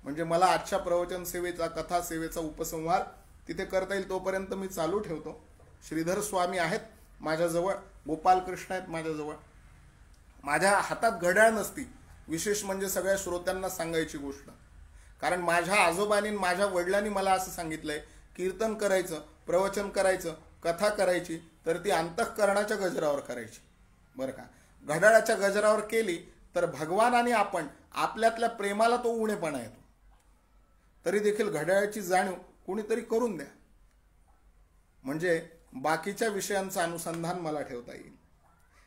म्हणजे मला आजच्या प्रवचन सेवेचा, कथा सेवेचा उपसंहार तिथे करता येईल. तोपर्यंत मी चालू ठेवतो. श्रीधर स्वामी आहेत माझ्याजवळ, गोपालकृष्ण आहेत माझ्याजवळ. माझ्या हातात घड्याळ नसती, विशेष म्हणजे सगळ्या श्रोत्यांना सांगायची गोष्ट. कारण माझ्या आजोबांनी, माझ्या वडिलांनी मला असं सांगितलंय, कीर्तन करायचं, प्रवचन करायचं, कथा करायची तर ती अंतःकरणाच्या गजरावर करायची. बरं का, घड्याळाच्या गजरावर केली तर भगवान आणि आपण आपल्यातल्या प्रेमाला तो उणेपणा येतो. तरी देखील घड्याळाची जाणीव कुणीतरी करून द्या, म्हणजे बाकीच्या विषयांचं अनुसंधान मला ठेवता येईल.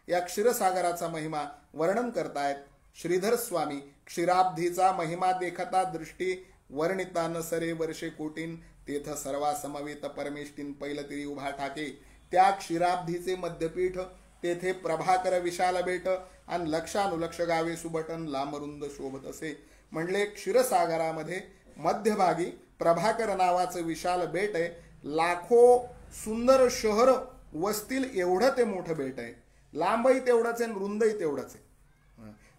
या क्षीरसागराचा महिमा वर्णन करतायत श्रीधर स्वामी क्षीराब्धीचा महिमा देखता दृष्टी वर्णिता न सरे वर्षे कोटीन तेथ सर्वा समवेत परमेष्टीन पैलतिरी उभा ठाके. त्या क्षीराब्धीचे मध्यपीठ तेथे प्रभाकर विशाल बेट आणि लक्षानुलक्ष गावे सुबटन लांबरुंद शोभत असे. म्हणले क्षीरसागरामध्ये मध्यभागी प्रभाकर नावाचं विशाल बेट आहे. लाखो सुंदर शहर वसतील एवढं ते मोठं बेट आहे. लांबही तेवढंच आहे, रुंदही तेवढंच आहे.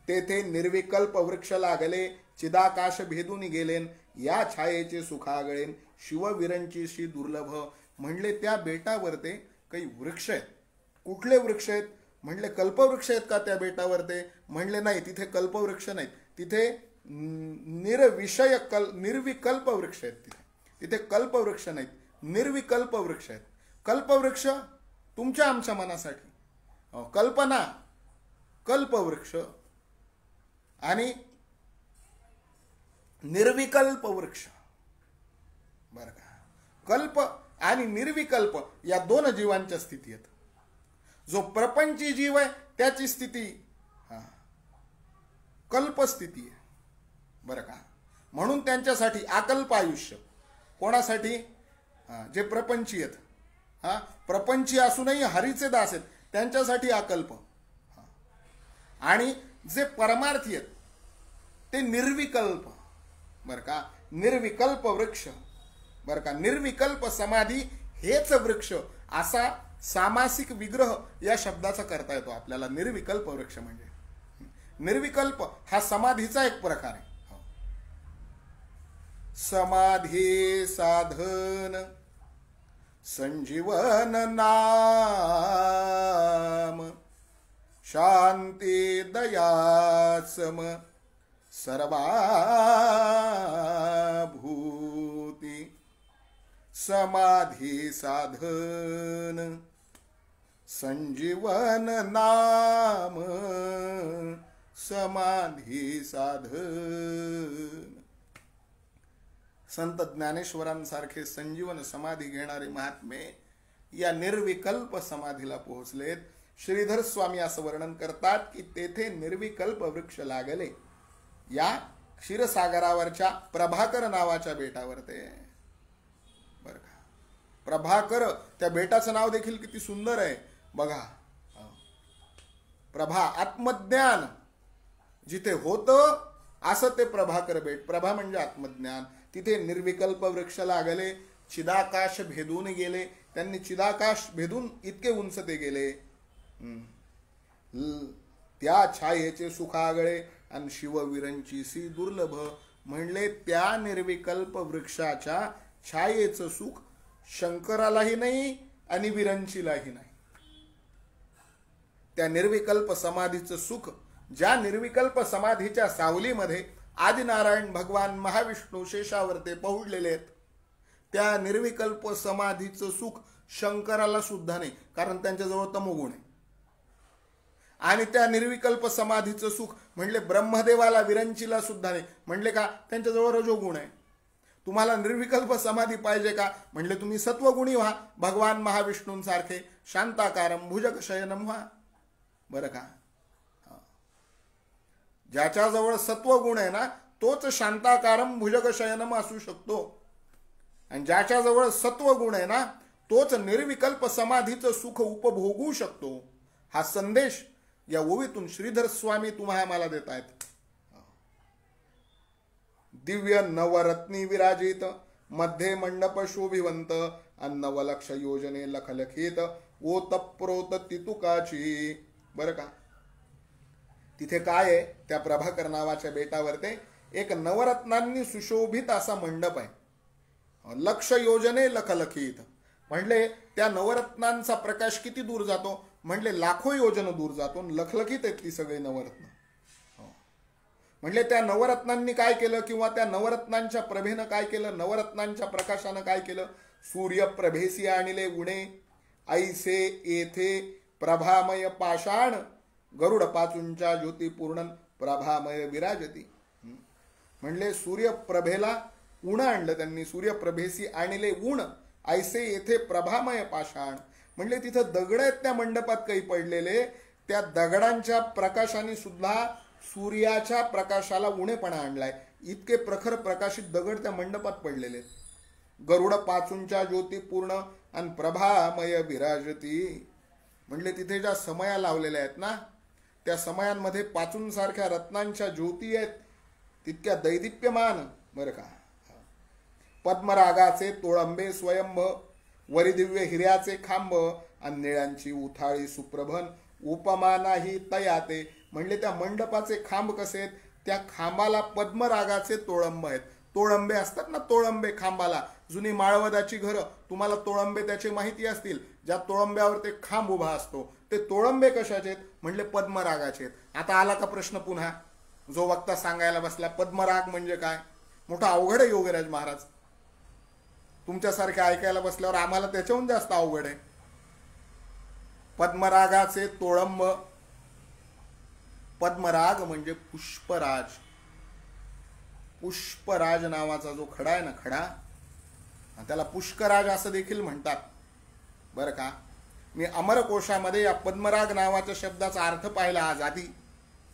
तेथे निर्विकल्प वृक्ष लागले, चिदाकाश भेदून गेलेन, या छायेचे सुखागळेन, शिवविरंचीशी दुर्लभ. म्हणले त्या बेटावर ते काही वृक्ष आहेत. कुठले वृक्ष आहेत? म्हणले कल्पवृक्ष आहेत का त्या बेटावर ते? म्हणले नाही, तिथे कल्पवृक्ष नाहीत, तिथे निर्विकल्प वृक्ष आहेत. तिथे कल्पवृक्ष नाहीत, निर्विकल्प वृक्ष आहेत. कल्पवृक्ष तुमच्या आमच्या मनासाठी, कल्पना कल्पवृक्ष आणि निर्विकल्प वृक्ष. बरं का, कल्प आणि निर्विकल्प या दोन जीवांच्या स्थिती आहेत. जो प्रपंची जीव आहे त्याची स्थिती कल्प स्थिती आहे. बरं का, म्हणून त्यांच्यासाठी अकल्प आयुष्य. कोणासाठी? जे प्रपंची आहेत, प्रपंची असूनही हरीचे दास आहेत, त्यांच्यासाठी अकल्प. आणि जे परमार्थी आहेत ते निर्विकल्प. बरं का, निर्विकल्प वृक्ष. बरं का, निर्विकल्प समाधी हेच वृक्ष असा सामासिक विग्रह या शब्दाचा करता येतो आपल्याला. निर्विकल्प वृक्ष म्हणजे निर्विकल्प हा समाधीचा एक प्रकार आहे. समाधी साधन संजीवन नाम शांती दयासम सर्वाभूती. समाधी साधन संजीवन नाम समाधी साधन. संत ज्ञानेश्वरांसारखे संजीवन समाधी घेणारे महात्मे या निर्विकल्प समाधीला पोहोचलेत. श्रीधर स्वामी असं वर्णन करतात की तेथे निर्विकल्प वृक्ष लागले या क्षीरसागरावरच्या प्रभाकर नावाच्या बेटावर. ते बरं का, प्रभाकर, त्या बेटाचं नाव देखील किती सुंदर आहे बघा. प्रभा, आत्मज्ञान जिथे होतं असं ते प्रभाकर बेट. प्रभा म्हणजे आत्मज्ञान. तिथे निर्विकल्प वृक्ष लागले, चिदाकाश भेदून गेले. त्यांनी चिदाकाश भेदून इतके उंच ते गेले. त्या छायेचे सुखागळे आणि शिवविरंचीसी दुर्लभ. म्हणले त्या निर्विकल्प वृक्षाच्या छायेचं सुख शंकरालाही नाही आणि विरंचीलाही नाही. त्या निर्विकल्प समाधीचं सुख, ज्या निर्विकल्प समाधीच्या सावलीमध्ये आदिनारायण भगवान महाविष्णू शेषावर ते पहुडलेले आहेत, त्या निर्विकल्प समाधीचं सुख शंकराला सुद्धा नाही, कारण त्यांच्याजवळ तमोगुण आहे. आणि त्या निर्विकल्प समाधीचं सुख म्हणले ब्रह्मदेवाला विरंचीला सुद्धा नाही. म्हणले का? त्यांच्याजवळ रजोगुण आहे. तुम्हाला निर्विकल्प समाधी पाहिजे का? म्हणले तुम्ही सत्वगुणी व्हा, भगवान महाविष्णूंसारखे शांताकारम भुजग शयनम व्हा. बरं का, ज्याच्याजवळ सत्वगुण आहे ना तोच शांताकारम भुजग शयनम असू शकतो. आणि ज्याच्याजवळ सत्वगुण आहे ना तोच निर्विकल्प समाधीचं सुख उपभोगू शकतो. हा संदेश या ओवीतून श्रीधर स्वामी तुम्हाला मला देत आहेत. दिव्य नवरत्नी विराजित मध्ये मंडप शोभिवंत अन्नवलक्ष योजने लखलखित ओतप्रोत तितुकाची. बरं का, तिथे काय आहे? त्या प्रभाकर नावाच्या बेटावर ते एक नवरत्नांनी सुशोभित असा मंडप आहे. लक्ष योजने लखलखित. म्हणले त्या नवरत्नांचा प्रकाश किती दूर जातो? म्हणले लाखो योजन दूर जातो. लखलखित आहेत ती सगळी नवरत्न. म्हणले त्या नवरत्नांनी काय केलं, किंवा त्या नवरत्नांच्या प्रभेनं काय केलं, नवरत्नांच्या प्रकाशानं काय केलं? सूर्यप्रभेसी आणले उणे ऐसे येथे प्रभामय पाषाण गरुड पाचूंच्या ज्योतिपूर्ण प्रभामय विराजती. म्हणले सूर्यप्रभेला उण आणलं त्यांनी. सूर्यप्रभेसी आणले उण ऐसे येथे प्रभामय पाषाण. म्हणले तिथं दगड आहेत त्या मंडपात काही पडलेले, त्या दगडांच्या प्रकाशाने सुद्धा सूर्याच्या प्रकाशाला उणेपणा आणलाय. इतके प्रखर प्रकाशित दगड त्या मंडपात पडलेले. गरुड पाचूंच्या ज्योती पूर्ण आणि प्रभामय विराजती. म्हणले तिथे ज्या समया लावलेल्या आहेत ना, त्या समयांमध्ये पाचूंसारख्या रत्नांच्या ज्योती आहेत, तितक्या दैदिप्यमान. बरं का. पद्मरागाचे तोळंबे स्वयंभ, वरी दिव्य हिऱ्याचे खांब, आणि निळ्यांची उथाळी सुप्रभन, उपमा नाही तयाते. म्हणले त्या मंडपाचे खांब कसे आहेत, त्या खांबाला पद्मरागाचे तोळंब आहेत. तोळंबे असतात ना, तोळंबे खांबाला. जुनी माळवदाची घरं, तुम्हाला तोळंबे त्याचे माहिती असतील, ज्या तोळंब्यावर ते खांब उभा असतो, ते तोळंबे कशाचे आहेत, म्हणले पद्मरागाचे आहेत. आता आला का प्रश्न पुन्हा, जो वक्ता सांगायला बसला, पद्मराग म्हणजे काय? मोठा अवघड आहे योगीराज महाराज. तुमच्यासारखे ऐकायला बसल्यावर आम्हाला त्याच्याहून जास्त अवघड आहे. पद्मरागाचे तोळंब. पद्मराग म्हणजे पुष्पराज. पुष्पराज नावाचा जो खडा आहे ना, खडा, त्याला पुष्कराज असं देखील म्हणतात. बरं का. मी अमरकोशामध्ये या पद्मराग नावाच्या शब्दाचा अर्थ पाहिला आज आधी,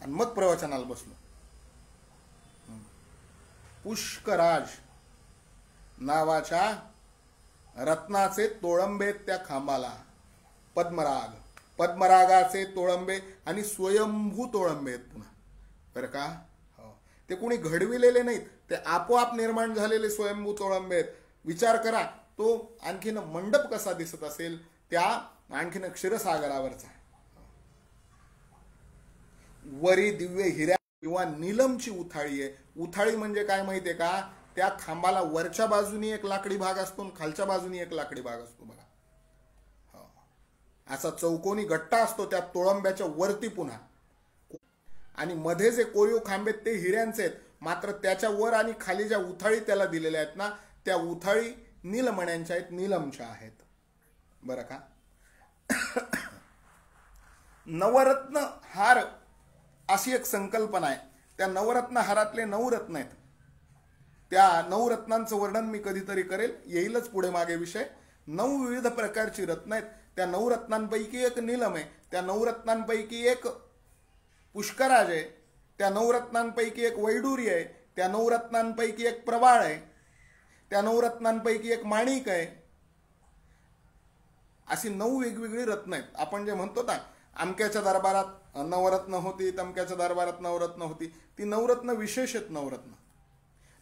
आणि मग प्रवचनाला बसलो. पुष्कराज नावाच्या रत्नाचे तोळंबे त्या खांबाला. पद्मराग, पद्मरागाचे तोळंबे आणि स्वयंभू तोळंबे आहेत पुन्हा. बरं का. ते कोणी घडविलेले नाहीत, ते आपोआप निर्माण झालेले स्वयंभू तोळंबे आहेत. विचार करा, तो आणखीन मंडप कसा दिसत असेल, त्या आणखीन क्षीरसागरावरचा. वरी दिव्य हिऱ्या किंवा नीलमची उथाळी आहे. उथाळी म्हणजे काय माहितीये का, त्या खांबाला वरच्या बाजूनी एक लाकडी भाग असतो आणि खालच्या बाजूनी एक लाकडी भाग असतो. बघा, असा चौकोनी गट्टा असतो त्या तोळंब्याच्या वरती पुन्हा. आणि मध्ये जे कोरीव खांबे ते हिऱ्यांचे आहेत, मात्र त्याच्या वर आणि खाली ज्या उथाळी त्याला दिलेल्या आहेत ना, त्या उथाळी नीलमण्यांच्या आहेत, नीलमच्या आहेत. बरं का. नवरत्न हार अशी एक संकल्पना आहे. त्या नवरत्न हारातले 9 रत्न आहेत. त्या 9 रत्नांचं वर्णन मी कधीतरी करेल, येईलच पुढे मागे विषय. 9 विविध प्रकारची रत्न आहेत. त्या 9 रत्नांपैकी एक नीलम आहे. त्या 9 रत्नांपैकी एक पुष्कराज आहे. त्या 9 रत्नांपैकी एक वैडूर्य आहे. त्या 9 रत्नांपैकी एक प्रवाळ आहे. त्या 9 रत्नांपैकी एक माणिक आहे. अशी 9 वेगवेगळी रत्न आहेत. आपण जे म्हणतो ना, अमक्याच्या दरबारात नवरत्न होती, तमक्याच्या दरबारात नवरत्न होती, ती नवरत्न विशेष आहेत. नवरत्न,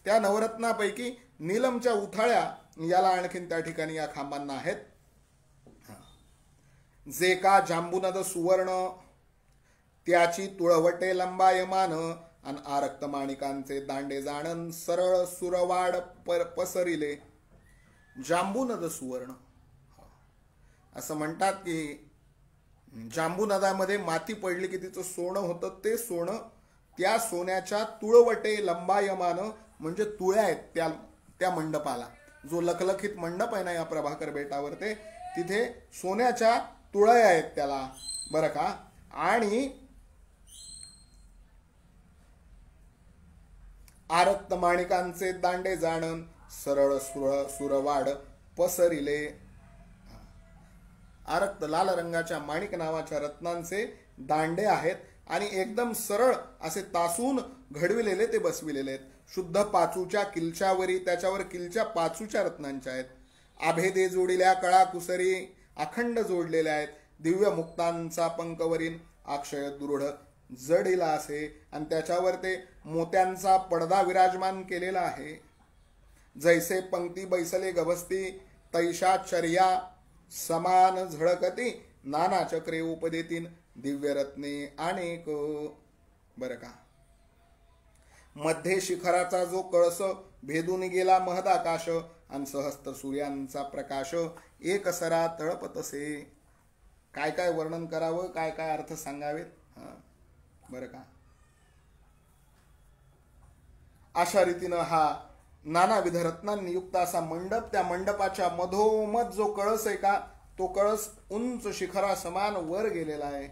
त्या नवरत्नापैकी नीलमच्या उथाळ्या याला आणखीन त्या ठिकाणी या खांबांना आहेत. जे का जांबुनद सुवर्ण, त्याची तुळवटे लंबायमान, आणि आरक्त माणिकांचे दांडे जाणन, सरळ सुरवाड पसरिले. जांबुनद सुवर्ण असं म्हणतात की जांबू नदामध्ये माती पडली की तिचं सोनं होतं. ते सोनं, त्या सोन्याच्या तुळवटे लंबायमान म्हणजे तुळ्या आहेत त्या मंडपाला. जो लखलखित मंडप आहे ना या प्रभाकर बेटावर, ते तिथे सोन्याच्या तुळया आहेत त्याला. बरं का. आणि आरक्त माणिकांचे दांडे जाणन, सरळ सुरवाड पसरिले. आरक्त लाल रंगाच्या माणिक नावाच्या रत्नांचे दांडे आहेत आणि एकदम सरळ असे तासून घडविलेले ते बसविलेले आहेत. शुद्ध पाचूच्या किलच्यावरी, त्याच्यावर किलच्या पाचूच्या रत्नांच्या आहेत. आभेदे जोडिल्या कळा कुसरी अखंड जोडलेल्या आहेत. दिव्य मुक्तांचा पंकवरीन अक्षय दृढ जडिला असे, आणि त्याच्यावर ते मोत्यांचा पडदा विराजमान केलेला आहे. जैसे पंक्ती बैसले गभस्ती, तैशाचर्या समान झळकती, नाना चक्रे उपदेतीन दिव्य रत्ने अनेक. बरं का. मध्ये शिखराचा जो कळस भेदून गेला महदाकाश, आणि सहस्त्र सूर्यांचा प्रकाश एक सरा तळपतसे. काय काय वर्णन करावं, काय काय अर्थ सांगावेत. बरं का. अशा रीतीनं हा नानाविध रत्नांनी युक्त असा मंडप, त्या मंडपाच्या मधोमध जो कळस आहे का, तो कळस उंच शिखरा समान वर गेलेला आहे.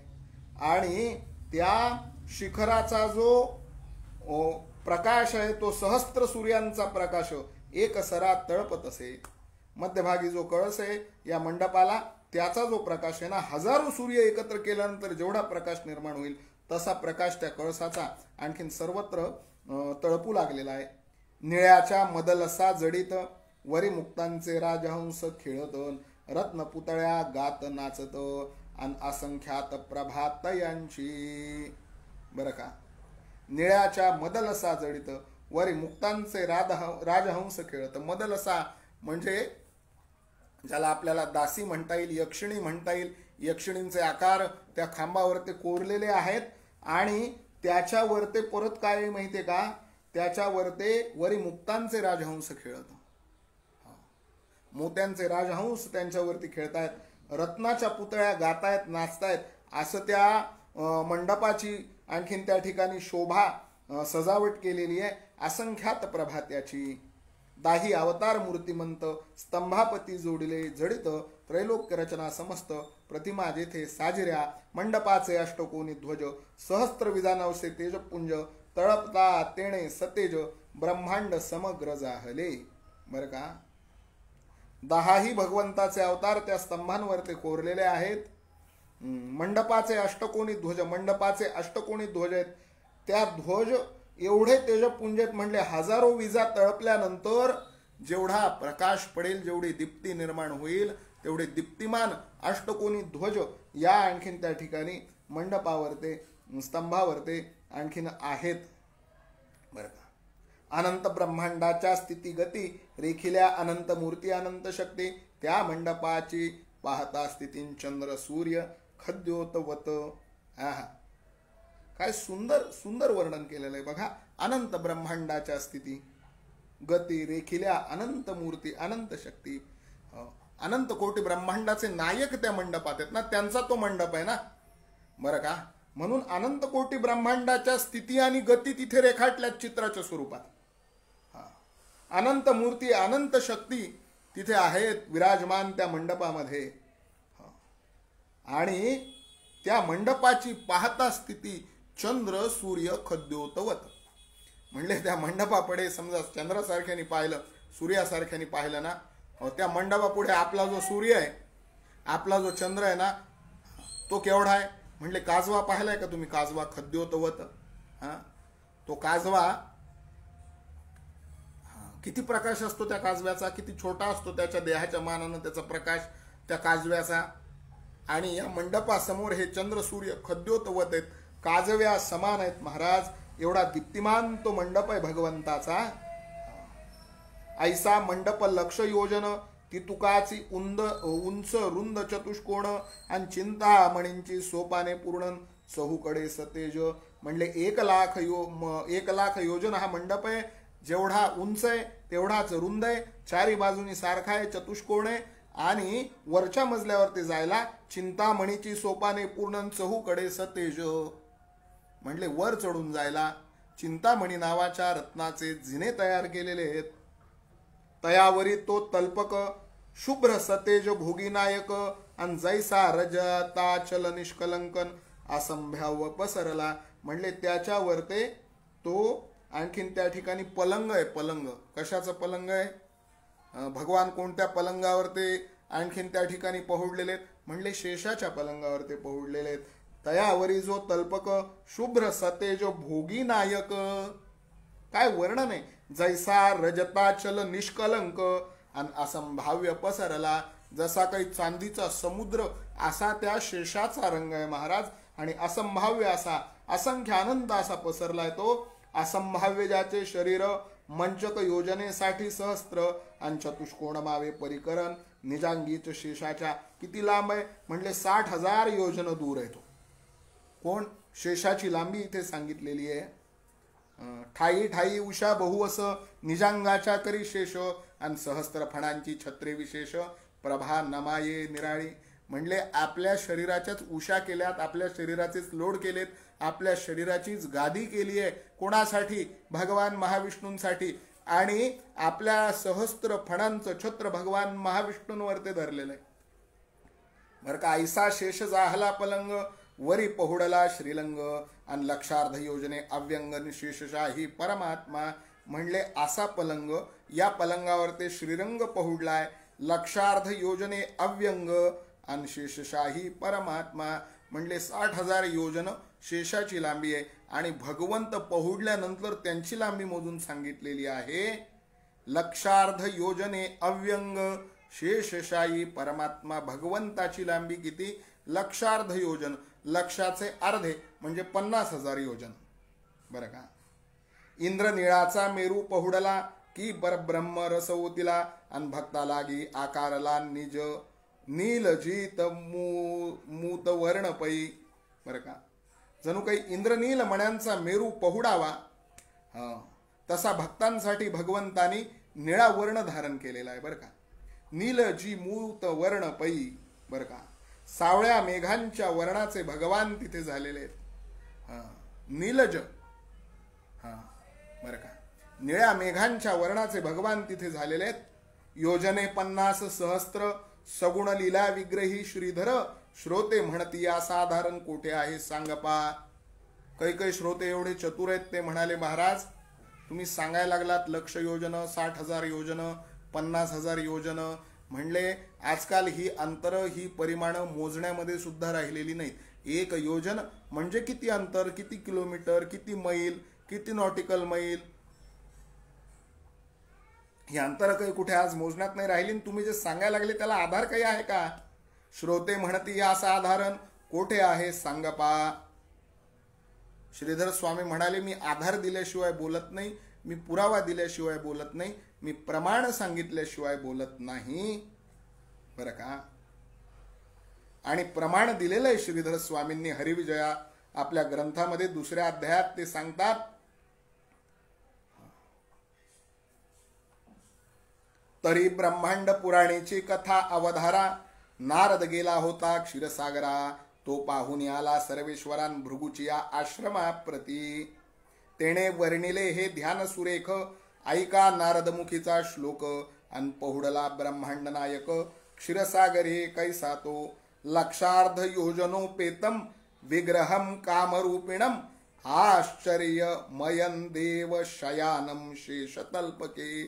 आणि त्या शिखराचा जो प्रकाश आहे तो सहस्त्र सूर्यांचा प्रकाश एक सरा तळपत असे. मध्यभागी जो कळस आहे या मंडपाला, त्याचा जो प्रकाश आहे ना, हजारो सूर्य एकत्र केल्यानंतर जेवढा प्रकाश निर्माण होईल तसा प्रकाश त्या कळसाचा आणखीन सर्वत्र तळपू लागलेला आहे. निळ्याच्या मदलसा जडित वरी मुक्तांचे राजहंस खेळत रत्न पुतळ्या गात नाचत अन असंख्यात प्रभात यांची. बरं का, निळ्याच्या मदलसा जडित वरी मुक्तांचे राजहंस खेळत. मदलसा म्हणजे ज्याला आपल्याला दासी म्हणता येईल, यक्षिणी म्हणता येईल. यक्षिणींचे आकार त्या खांबावर ते कोरलेले आहेत आणि त्याच्यावर ते परत काय माहितीये का, त्याच्यावर ते वरी मुक्तांचे राजहंस खेळत. मोत्यांचे राजहंस त्यांच्यावरती खेळतायत, रत्नाच्या पुतळ्या गातायत, नाचतायत. असं त्या मंडपाची आणखीन त्या ठिकाणी शोभा सजावट केलेली आहे. असंख्यात प्रभात्याची दाही अवतार मूर्तिमंत स्तंभापती जोडिले जडित त्रैलोक्य रचना समस्त प्रतिमा जेथे साजिऱ्या मंडपाचे अष्टकोनी ध्वज सहस्त्र विधानवसे तेजपुंज तळपता तेणे सतेज ब्रह्मांड समग्र जाहले. बरं का, 10ही भगवंताचे अवतार त्या स्तंभांवर ते कोरलेले आहेत. मंडपाचे अष्टकोनी ध्वज, मंडपाचे अष्टकोनी ध्वज आहेत. त्या ध्वज एवढे तेजपुंज आहेत, म्हणजे हजारो विजा तळपल्यानंतर जेवढा प्रकाश पडेल, जेवढी दीप्ती निर्माण होईल, तेवढे दीप्तिमान अष्टकोनी ध्वज या आणखीन त्या ठिकाणी मंडपावर ते स्तंभावर ते आणखीन आहेत. बरं का, अनंत ब्रह्मांडाच्या स्थिती गती रेखिल्या अनंत मूर्ती अनंत शक्ती त्या मंडपाची पाहता स्थितीन चंद्र सूर्य खद्योतवत. आहा, काय सुंदर सुंदर वर्णन केलेलं आहे बघा. अनंत ब्रह्मांडाच्या स्थिती गती रेखिल्या अनंत मूर्ती अनंत शक्ती. अनंत कोटी ब्रह्मांडाचे नायक त्या मंडपात आहेत ना, त्यांचा तो मंडप आहे ना. बरं का, म्हणून अनंत कोटी ब्रह्मांडाच्या स्थिती आणि गती तिथे रेखाटल्या चित्राच्या स्वरूपात. अनंत मूर्ती अनंत शक्ती तिथे आहेत विराजमान त्या मंडपामध्ये. आणि त्या मंडपाची पाहता स्थिती चंद्र सूर्य खद्योतवत. म्हणले त्या मंडपापुढे समजा चंद्रासारख्याने पाहिलं, सूर्यासारख्याने पाहिलं ना, त्या मंडपापुढे आपला जो सूर्य आहे, आपला जो चंद्र आहे ना, तो केवढा आहे. म्हणले काजवा पाहिलाय का तुम्ही, काजवा खद्योतवत. तो काजवा किती प्रकाश असतो त्या काजव्याचा, किती छोटा असतो त्याच्या देहाच्या मानानं त्याचा प्रकाश त्या काजव्याचा. आणि या मंडपासमोर हे चंद्र सूर्य खद्योतवत आहेत, काजव्या समान आहेत महाराज. एवढा दीप्तिमान तो मंडप आहे भगवंताचा. ऐसा मंडप लक्ष योजन ती तुकाची उंच रुंद चतुष्कोण आणि चिंतामणींची सोपाने पूर्ण चहूकडे सतेज. म्हणले 1,00,000 योजन हा मंडप आहे. जेवढा उंच आहे तेवढाच रुंद आहे, चारी बाजूनी सारखा आहे, चतुष्कोण आहे. आणि वरच्या मजल्यावरती जायला चिंतामणीची सोपाने पूर्ण चहूकडे सतेज. म्हणले वर चढून जायला चिंतामणी नावाच्या रत्नाचे जिने तयार केलेले आहेत. तयावरी तो तल्पक शुभ्र सतेज भोगीनायक आणि जैसा रजताचल निष्कलंकन असंभ्याव पसरला. म्हणले त्याच्यावर ते तो आणखीन त्या ठिकाणी पलंग आहे. पलंग कशाचं पलंग आहे, भगवान कोणत्या पलंगावर ते आणखीन त्या ठिकाणी पहुडलेले आहेत. म्हणले शेषाच्या पलंगावर ते पहुडलेले आहेत. तयावरी जो तल्पक शुभ्र सतेज भोगी नायक. काय वर्णन आहे, जैसा रजताचल निष्कलंक आणि असंभाव्य पसरला. जसा काही चांदीचा समुद्र असा त्या शेषाचा रंग आहे महाराज. आणि असंभाव्य असा असंख्य आनंद असा पसरलाय तो. असंभाव्य ज्याचे शरीर मंचक योजनेसाठी सहस्त्र आणि चतुष्कोण मावे परिकरण. निजांगीच शेषाच्या किती लांब आहे, म्हणले 60,000 योजन दूर आहे तो. कोण, शेषाची लांबी इथे सांगितलेली आहे. ठाई ठाई उषा बहुवस निजांगाच्या करी शेष आणि सहस्त्र फणांची छत्रे विशेष प्रभा नमाये निराळी. म्हणले आपल्या शरीराच्याच उषा केल्यात, आपल्या शरीराचेच लोड केलेत, आपल्या शरीराचीच गादी केली आहे. कोणासाठी, भगवान महाविष्णूंसाठी. आणि आपल्या सहस्त्र फणांचं छत्र भगवान महाविष्णूंवर ते धरलेलं आहे. बरं का, ऐसा शेष जाहला पलंग वरी पहुडला श्रीलंग आणि लक्षार्ध योजने अव्यंग शेषशाही परमात्मा. म्हणले असा पलंग, या पलंगावर ते श्रीरंग पहुडलाय. लक्षार्ध योजने अव्यंग आणि शेषशाही परमात्मा. म्हणले 60,000 योजन शेषाची लांबी आहे आणि भगवंत पहुडल्यानंतर त्यांची लांबी मोजून सांगितलेली आहे. लक्षार्ध योजने अव्यंग शेषशायी परमात्मा. भगवंताची लांबी किती? लक्षार्ध योजन. लक्षाचे अर्धे म्हणजे 50,000 योजन. बरं का. इंद्रनिळाचा मेरू पहुडला की परब्रह्म रस ओतिला आणि भक्ता लागी आकारला निज नीलजीत मूत वर्ण पै. बरं का. जणू काही इंद्रनील मण्यांचा मेरू पहुडावा तसा भक्तांसाठी भगवंतानी निळा वर्ण धारण केलेला आहे. बरं का. नीलजी मूत वर्ण पै. बरं का. सावळ्या मेघांच्या वर्णाचे भगवान तिथे झालेले आहेत. नीलज. बरं का. निळ्या मेघांच्या वर्णाचे भगवान तिथे झालेले आहेत. योजने 50 सहस्त्र सगुण लीला विग्रही श्रीधर श्रोते म्हणती असाधारण कोठे आहे सांगपा. काही श्रोते एवढे चतुर आहेत ते म्हणाले महाराज तुम्ही सांगायला लागलात लक्ष योजन 60,000 योजन 50,000 योजन. म्हणले आजकाल ही अंतर ही परिमाणं मोजण्यामध्ये सुद्धा राहिलेली नाहीत. एक योजन म्हणजे किती अंतर, किती किलोमीटर, किती मैल, किती नॉटिकल मैल. ही अंतर काही कुठे आज मोजण्यात नाही राहिली. तुम्ही जे सांगायला लागले त्याला आधार काही आहे का? श्रोते म्हणती असाधारण कोठे आहे सांगपा. श्रीधर स्वामी म्हणाले मी आधार दिल्याशिवाय बोलत नाही, मी पुरावा दिल्याशिवाय बोलत नाही, मी प्रमाण सांगितल्याशिवाय बोलत नाही. बरं का. आणि प्रमाण दिलेलं आहे श्रीधर स्वामींनी हरिविजया आपल्या ग्रंथामध्ये 2ऱ्या अध्यायात. ते सांगतात तरी ब्रह्मांड पुराणेची कथा अवधारा नारद गेला होता क्षीरसागरा. तो पाहून आला सर्वेश्वरान भृगुचिया आश्रमाप्रती. तेने वर्णिले हे ध्यान सुरेख ऐका नारदमुखीचा श्लोक. अन पहुडला ब्रह्मांड नायक क्षीरसागरे कैसा तो. लक्षार्ध योजनोपेतम विग्रहम कामरूपिणम आश्चर्यमयं देव शयानम शेषतल्पके.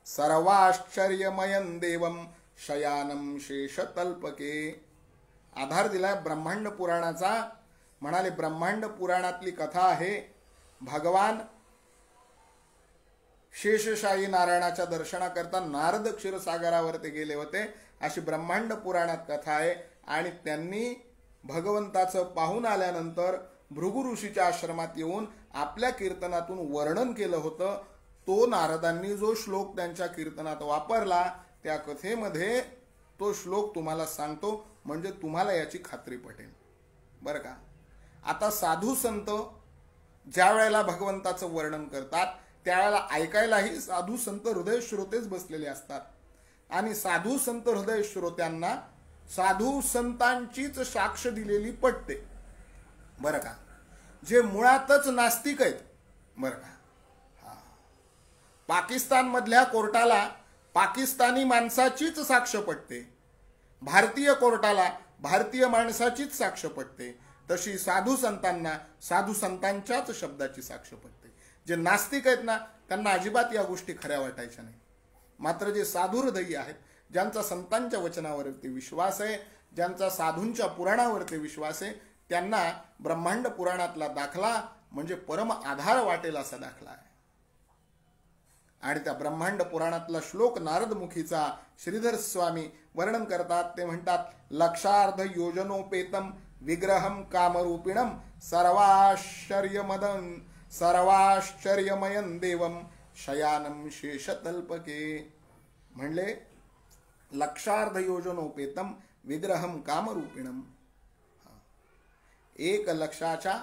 सर्वाश्चर्यमयं देवम शयानम शेषतल्पके. आधार दिलाय ब्रह्मांड पुराणाचा. म्हणाले ब्रह्मांड पुराणातली कथा आहे. भगवान शेषशाही नारायणाच्या दर्शनाकरता नारद क्षीरसागरावर ते गेले होते अशी ब्रह्मांड पुराणात कथा आहे. आणि त्यांनी भगवंताचं पाहून आल्यानंतर भृगु ऋषीच्या आश्रमात येऊन आपल्या कीर्तनातून वर्णन केलं होतं. तो नारदांनी जो श्लोक त्यांच्या कीर्तनात वापरला त्या कथेमध्ये तो श्लोक तुम्हाला सांगतो म्हणजे तुम्हाला याची खात्री पटेल. बरं का. आता साधू संत ज्या वेळेला भगवंताचं वर्णन करतात त्यावेळेला ऐकायलाही साधू संत हृदय श्रोतेच बसलेले असतात. आणि साधू संत हृदय श्रोत्यांना साधू संतांचीच साक्ष दिलेली पटते. बरं का. जे मुळातच नास्तिक आहेत. बरं का. पाकिस्तान मधल्या कोर्टाला पाकिस्तानी माणसाचीच साक्ष पटते. भारतीय कोर्टाला भारतीय माणसाचीच साक्ष पटते. तशी साधू संतांना साधू संतांच्याच शब्दाची साक्ष पटते. जे नास्तिक आहेत ना त्यांना अजिबात या गोष्टी खऱ्या वाटायच्या नाही. मात्र जे साधू हृदयी आहेत ज्यांचा संतांच्या वचनावरती विश्वास आहे, ज्यांचा साधूंच्या पुराणावरती विश्वास आहे त्यांना ब्रह्मांड पुराणातला दाखला म्हणजे परम आधार वाटेल असा दाखला आहे. आणि त्या ब्रह्मांड पुराणातला श्लोक नारदमुखीचा श्रीधर स्वामी वर्णन करतात. ते म्हणतात लक्षार्ध योजनोपेतम विग्रहम कामरूपिणम सर्वाश्चर्यमयं देवम शयानम शेषतल्पके. म्हणले लक्षार्ध योजनोपेतम विग्रहम कामरूपिणम. एक लक्षाच्या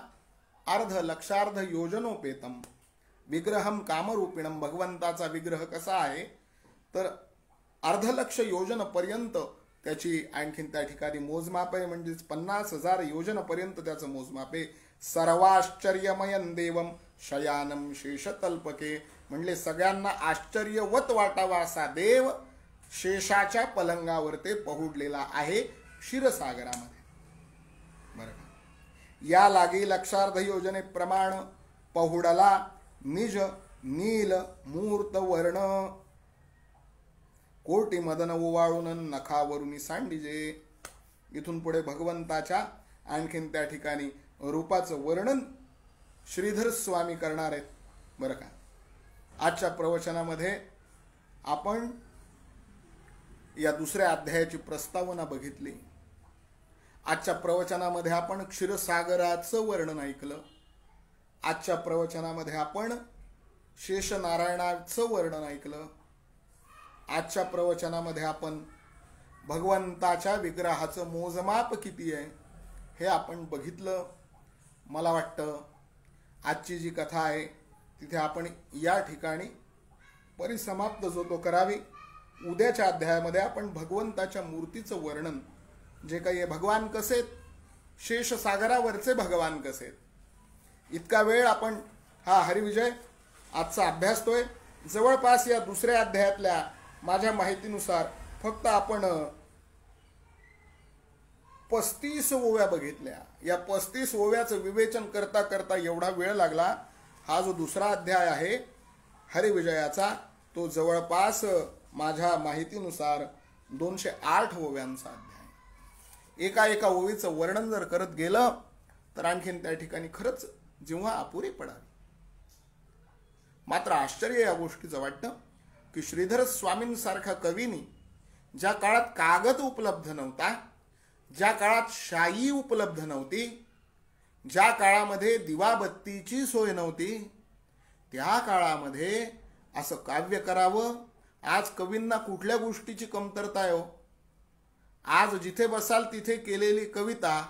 अर्ध लक्षार्ध योजनोपेतम विग्रहम कामरूपिणम. भगवंताचा विग्रह कसा आहे तर अर्धलक्ष योजन पर्यंत त्याची आणखीन त्या ठिकाणी मोजमाप आहे. म्हणजेच 50,000 योजन पर्यंत त्याचं मोजमाप आहे. सर्वाश्चर्यमयं देवम शयानम शेषतल्पके. म्हणले सगळ्यांना आश्चर्यवत वाटावा असा देव शेषाच्या पलंगावर ते पहुडलेला आहे क्षीरसागरामध्ये. बरं का. या लागी लक्षार्ध योजने प्रमाण पहुडला निज नील मूर्त वर्ण. कोटी मदन ओवाळून नखावरून सांडिजे. इथून पुढे भगवंताच्या आणखीन त्या ठिकाणी रूपाचं वर्णन श्रीधर स्वामी करणार आहेत बरं का. आजच्या प्रवचनामध्ये आपण या दुसऱ्या अध्यायाची प्रस्तावना बघितली. आजच्या प्रवचनामध्ये आपण क्षीरसागराचं वर्णन ऐकलं. आजच्या प्रवचनामध्ये आपण शेषनारायणाचं वर्णन ऐकलं. आजच्या प्रवचनामध्ये आपण भगवंताच्या विग्रहाचं मोजमाप किती आहे हे आपण बघितलं. मला वाटतं आजची जी कथा आहे तिथे आपण या ठिकाणी परिसमाप्त जो तो करावी. उद्याच्या अध्यायामध्ये आपण भगवंताच्या मूर्तीचं वर्णन जे काही आहे, भगवान कसे आहेत, शेषसागरावरचे भगवान कसे आहेत, इतका वेळ आपण हा हरिविजय आजचा अभ्यासतोय. जवळपास या दुसऱ्या अध्यायातल्या माझ्या माहितीनुसार फक्त आपण 35 ओव्या बघितल्या. या 35 ओव्याचं विवेचन करता करता एवढा वेळ लागला. हा जो दुसरा अध्याय आहे हरिविजयाचा तो जवळपास माझ्या माहितीनुसार 208 ओव्यांचा अध्याय. एका ओवीचं वर्णन जर करत गेलं तर आणखीन त्या ठिकाणी खरंच जेव्हा अपुरी पडावी. मात्र आश्चर्य या गोष्टीचं वाटतं की श्रीधर स्वामींसारख्या कवींनी ज्या काळात कागद उपलब्ध नव्हता, ज्या काळात शाई उपलब्ध नव्हती, ज्या काळामध्ये दिवाबत्तीची सोय नव्हती, त्या काळामध्ये असं काव्य करावं. आज कवींना कुठल्या गोष्टीची कमतरता आहे हो. आज जिथे बसाल तिथे केलेली कविता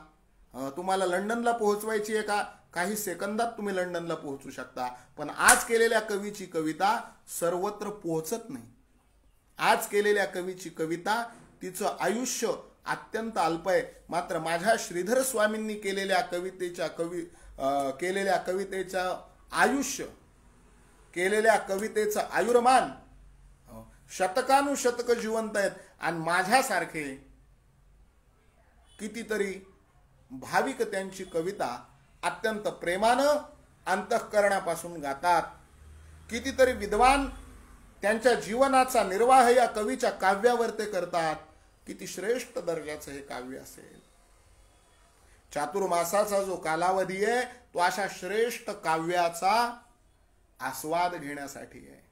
तुम्हाला लंडनला पोहोचवायची आहे का, काही सेकंदात तुम्ही लंडनला पोहोचू शकता. पण आज केलेल्या कवीची कविता सर्वत्र पोहोचत नाही. आज केलेल्या कवीची कविता तिचं आयुष्य अत्यंत अल्प आहे. मात्र माझ्या श्रीधर स्वामींनी केलेल्या कवितेचं आयुष्य, केलेल्या कवितेचं आयुर्मान शतकानुशतक जिवंत आहेत. आणि माझ्यासारखे कितीतरी भाविक त्यांची कविता अत्यंत प्रेमानं अंतःकरणापासून गातात. कितीतरी विद्वान त्यांच्या जीवनाचा निर्वाह या कवीच्या काव्यावर ते करतात. किती श्रेष्ठ दर्जाचं हे काव्य असेल. चातुर्मासाचा जो कालावधी आहे तो अशा श्रेष्ठ काव्याचा आस्वाद घेण्यासाठी आहे.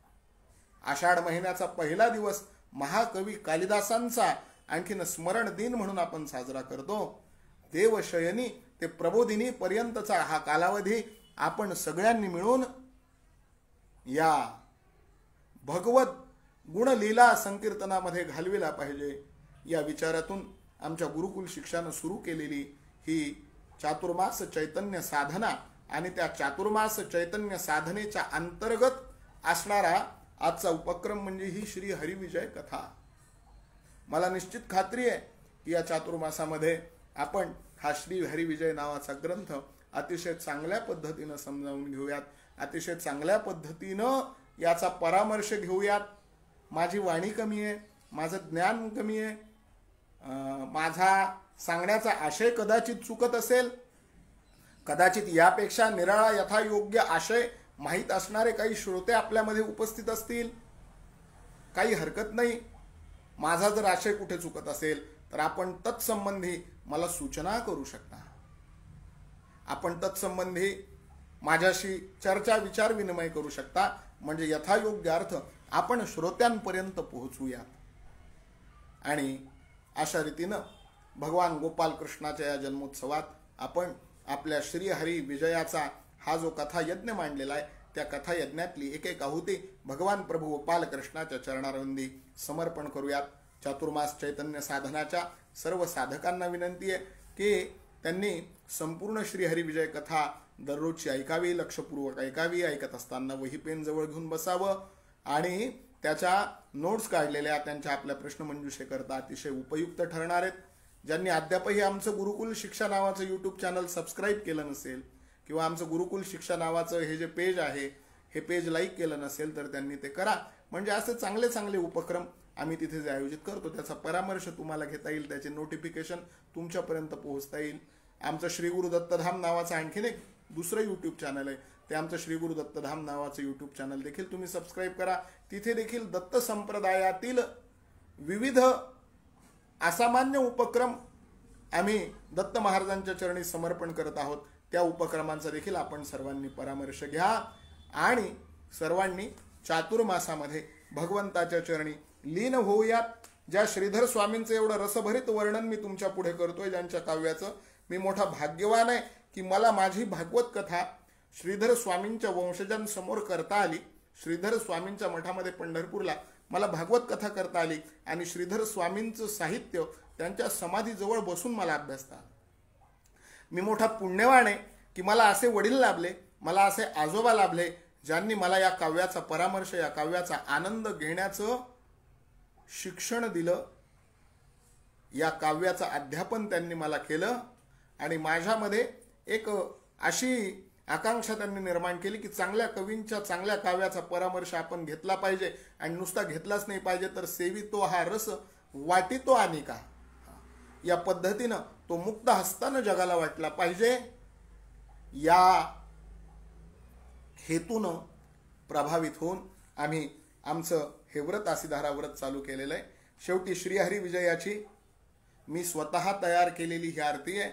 आषाढ महिन्याचा पहिला दिवस महाकवी कालिदासांचा आणखीन स्मरण दिन म्हणून आपण साजरा करतो. देवशयनी ते प्रबोधिनी पर्यंतचा हा कालावधी आपण सगळ्यांनी मिळून या भगवत गुणलीला संकीर्तनामध्ये घालविला पाहिजे. या विचारातून आमच्या गुरुकुल शिक्षानं सुरू केलेली ही चातुर्मास चैतन्य साधना आणि त्या चातुर्मास चैतन्य साधनेच्या अंतर्गत असणारा आजचा उपक्रम म्हणजे ही श्री हरिविजय कथा. मला निश्चित खात्री आहे की या चातुर्मासामध्ये आपण हा श्री हरिविजय नावाचा ग्रंथ अतिशय चांगल्या पद्धतीनं समजावून घेऊयात, अतिशय चांगल्या पद्धतीनं याचा परामर्श घेऊयात. माझी वाणी कमी आहे, माझं ज्ञान कमी आहे, माझा सांगण्याचा आशय कदाचित चुकत असेल, कदाचित यापेक्षा निराळा यथायोग्य आशय माहीत असणारे काही श्रोते आपल्यामध्ये उपस्थित असतील. काही हरकत नाही. माझा जर आशय कुठे चुकत असेल तर आपण तत्संबंधी मला सूचना करू शकता. आपण तत्संबंधी माझ्याशी चर्चा विचार विनिमय करू शकता. म्हणजे यथायोग्य अर्थ आपण श्रोत्यांपर्यंत पोहोचूया. आणि अशा रीतीनं भगवान गोपाल कृष्णाच्या या जन्मोत्सवात आपण आपल्या श्री हरी विजयाचा हा जो कथा यज्ञ मांडलेला आहे त्या कथा यज्ञातली एक आहुती भगवान प्रभू गोपाल कृष्णाच्या चरणारविंदी समर्पण करूयात. चातुर्मास चैतन्य साधनाच्या सर्व साधकांना विनंती आहे की त्यांनी संपूर्ण श्री हरिविजय कथा दररोजची ऐकावी, लक्षपूर्वक ऐकावी. ऐकत असताना वही पेन जवळ घेऊन बसावं आणि त्याच्या नोट्स काढलेल्या त्यांच्या आपल्या प्रश्नमंजुषेकरता अतिशय उपयुक्त ठरणार आहेत. ज्यांनी अद्यापही आमचं गुरुकुल शिक्षा नावाचं यूट्यूब चॅनल सबस्क्राईब केलं नसेल किंवा आमचं गुरुकुल शिक्षा नावाचं हे जे पेज आहे हे पेज लाईक केलं नसेल तर त्यांनी ते करा. म्हणजे असे चांगले चांगले उपक्रम आम्ही तिथे जे आयोजित करतो त्याचा परामर्श तुम्हाला घेता येईल, त्याचे नोटिफिकेशन तुमच्यापर्यंत पोहोचता येईल. आमचं श्री गुरु दत्तधाम नावाचं आणखीन एक दुसरं यूट्यूब चॅनल आहे, ते आमचं श्री गुरु दत्तधाम नावाचं यूट्यूब चॅनल देखील तुम्ही सबस्क्राईब करा. तिथे देखील दत्त संप्रदायातील विविध असामान्य उपक्रम आम्ही दत्त महाराजांच्या चरणी समर्पण करत आहोत. त्या उपक्रमांचा देखील आपण सर्वांनी परामर्श घ्या आणि सर्वांनी चातुर्मासामध्ये भगवंताच्या चरणी लीन होऊयात। ज्या श्रीधर स्वामींचं एवढं रसभरित वर्णन मी तुमच्या पुढे करतोय, ज्यांच्या काव्याचं, मी मोठा भाग्यवान आहे की मला माझी भागवत कथा श्रीधर स्वामींच्या वंशजांसमोर करता आली। श्रीधर स्वामींच्या मठामध्ये पंढरपूरला मला भागवत कथा करता आली आणि श्रीधर स्वामींचं साहित्य त्यांच्या समाधीजवळ बसून मला अभ्यासता आलं। मी मोठा पुण्यवान आहे की मला असे वडील लाभले, मला असे आजोबा लाभले, ज्यांनी मला या काव्याचा परामर्श, या काव्याचा आनंद घेण्याचं शिक्षण दिलं, या काव्याचं अध्यापन त्यांनी मला केलं आणि माझ्यामध्ये एक अशी आकांक्षा त्यांनी निर्माण केली की चांगल्या कवींच्या, चांगल्या काव्याचा परामर्श आपण घेतला पाहिजे आणि नुसता घेतलाच नाही पाहिजे तर सेवितो हा रस वाटितो अनिका, या पद्धतीनं तो मुक्त हस्तानं जगाला वाटला पाहिजे। या हेतूनं प्रभावित होऊन आम्ही आमचं हे व्रत आसीधारा व्रत चालू केलेलं आहे। शेवटी श्रीहरी विजयाची मी स्वतः तयार केलेली ही आरती आहे।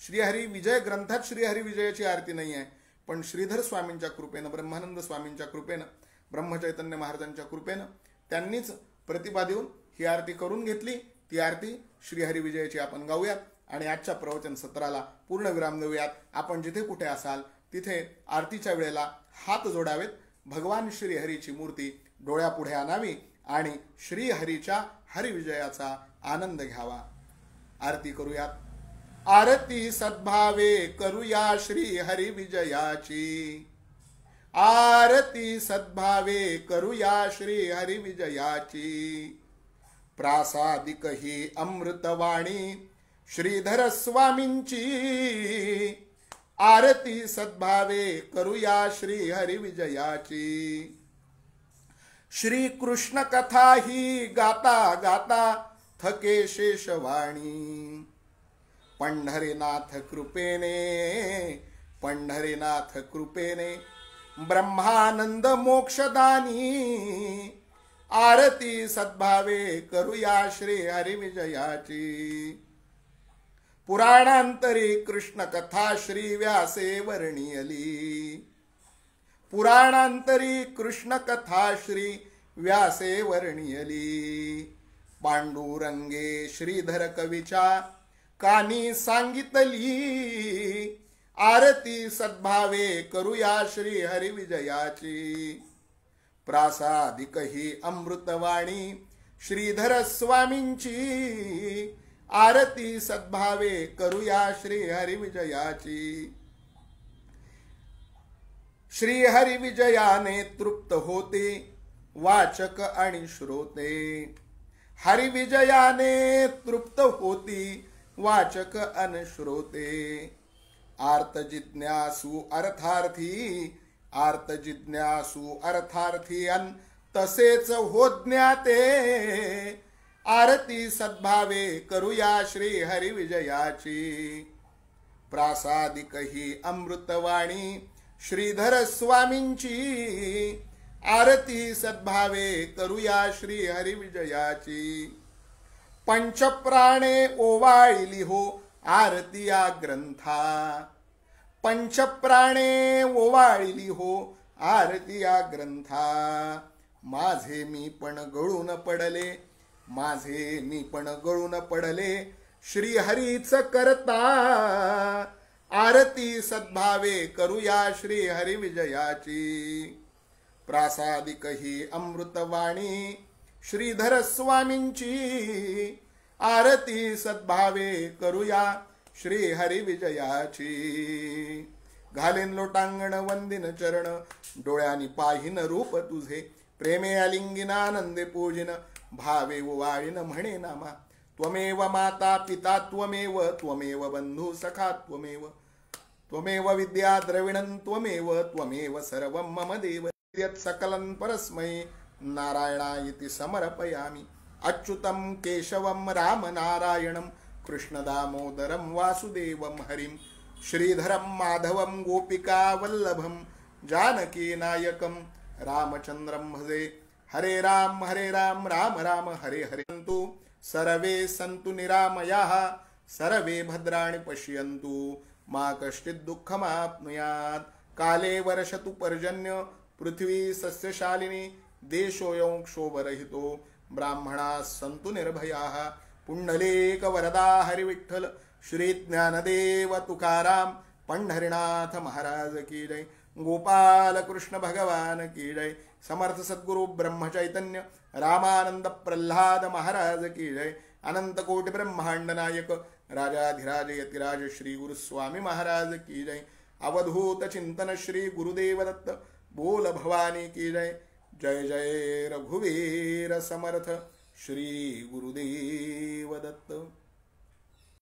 श्रीहरी विजय ग्रंथात श्रीहरी विजयाची आरती नाही आहे, पण श्रीधर स्वामींच्या कृपेनं, ब्रह्मानंद स्वामींच्या कृपेनं, ब्रह्मचैतन्य महाराजांच्या कृपेनं त्यांनीच प्रतिभा देऊन ही आरती करून घेतली। ती आरती श्रीहरी विजयाची आपण गाऊयात आणि आजच्या प्रवचन सत्राला पूर्ण विराम देऊयात। आपण जिथे कुठे असाल तिथे आरतीच्या वेळेला हात जोडावेत, भगवान श्रीहरीची मूर्ती डोळ्यापुढे आणावी आणि श्रीहरीच्या हरिविजयाचा आनंद घ्यावा। आरती करूयात। आरती सद्भावे करूया श्री हरी विजयाची, आरती सद्भावे करूया श्री हरी विजयाची। प्रासादिक ही अमृतवाणी श्रीधर स्वामींची, आरती सद्भावे करूया श्री हरी विजयाची। श्री कृष्ण कथा ही गाता गाता थके शेषवाणी, पंढरीनाथ कृपेने, पंढरीनाथ कृपेने ब्रह्मानंद मोक्षदानी, आरती सद्भावे करूया श्री हरी विजयाची। पुराणांतरी कृष्ण कथा श्री व्यासे वर्णियली, पुराणांतरी कृष्ण कथा श्री व्यासे वर्णियली। पांडुरंगे श्रीधर कवीच्या कानी सांगितली, आरती सद्भावे करूया श्री हरी विजयाची। प्रासादिक ही अमृतवाणी श्रीधर स्वामींची, आरती सद्भावे करूया श्री हरी विजयाची। श्री हरी विजयाने तृप्त होते वाचक आणि श्रोते, हरी विजयाने तृप्त होती वाचक आणि श्रोते। आर्त जिज्ञासू अर्थार्थी, आर्त जिज्ञासू अर्थार्थी अन तसेच हो ज्ञाते, आरती सद्भावे करूया श्री हरी विजयाची। प्रासादिक ही अमृतवाणी श्रीधर स्वामींची, आरती सद्भावे करूया श्री हरी विजयाची। पंचप्राणे ओवाळिली हो आरती या ग्रंथा, पंचप्राणे ओवाळिली हो आरती या ग्रंथा। माझे मी पण गळून पडले, माझे मी पण गळून पडले श्री हरीच करता, आरती सद्भावे करूया श्री हरी विजयाची। प्रासादिक ही अमृतवाणी श्रीधर स्वामींची, आरती सद्भावे करूया श्री हरी विजयाची। घालेन लोटांगण वंदिन चरण, डोळ्यांनी पाहिन रूप तुझे, प्रेमे अलिंगिनानंदे पूजिन, भावे वाळीन म्हणे नामा। त्वमेव माता पिता त्वमेव, त्वमेव बंधू सखा त्वमेव, त्वमेव विद्या द्रविणं त्वमेव, त्वमेव सर्वं मम देव। यत् सकलं परस्मै नारायणायति समर्पयामि। अच्युतं केशवं राम नारायणं, कृष्ण दामोदरं वासुदेवं हरिं, श्रीधरं माधवं गोपिका वल्लभं, जानकी नायकं रामचंद्रं भजे। हरे राम राम राम हरे हरे। सर्वे सन्तु निरामयाः, सर्वे भद्राणि पश्यन्तु मा कश्चित् दुःखमाप्नुयात्। काले वर्षतु पर्जन्य पृथ्वी सस्यशालिनी। देशोऽयं क्षोभरहितो ब्राह्मणाः सन्तु निर्भयाः। पुंडलीक वरदा हरिविठ्ठल श्री ज्ञानदेव तुकाराम। पंढरीनाथ महाराज की जय। गोपाल कृष्ण भगवान की जय। समर्थ सद्गुरु ब्रह्म चैतन्य रामानंद प्रल्हाद महाराज की जय। अनंत कोटि ब्रह्मांड नायक राजाधिराज यतिराज श्री गुरु स्वामी महाराज की जय। अवधूत चिंतन श्री गुरुदेव दत्त बोल भवानी की जय। जय जय रघुवीर समर्थ श्री गुरुदेव दत्त।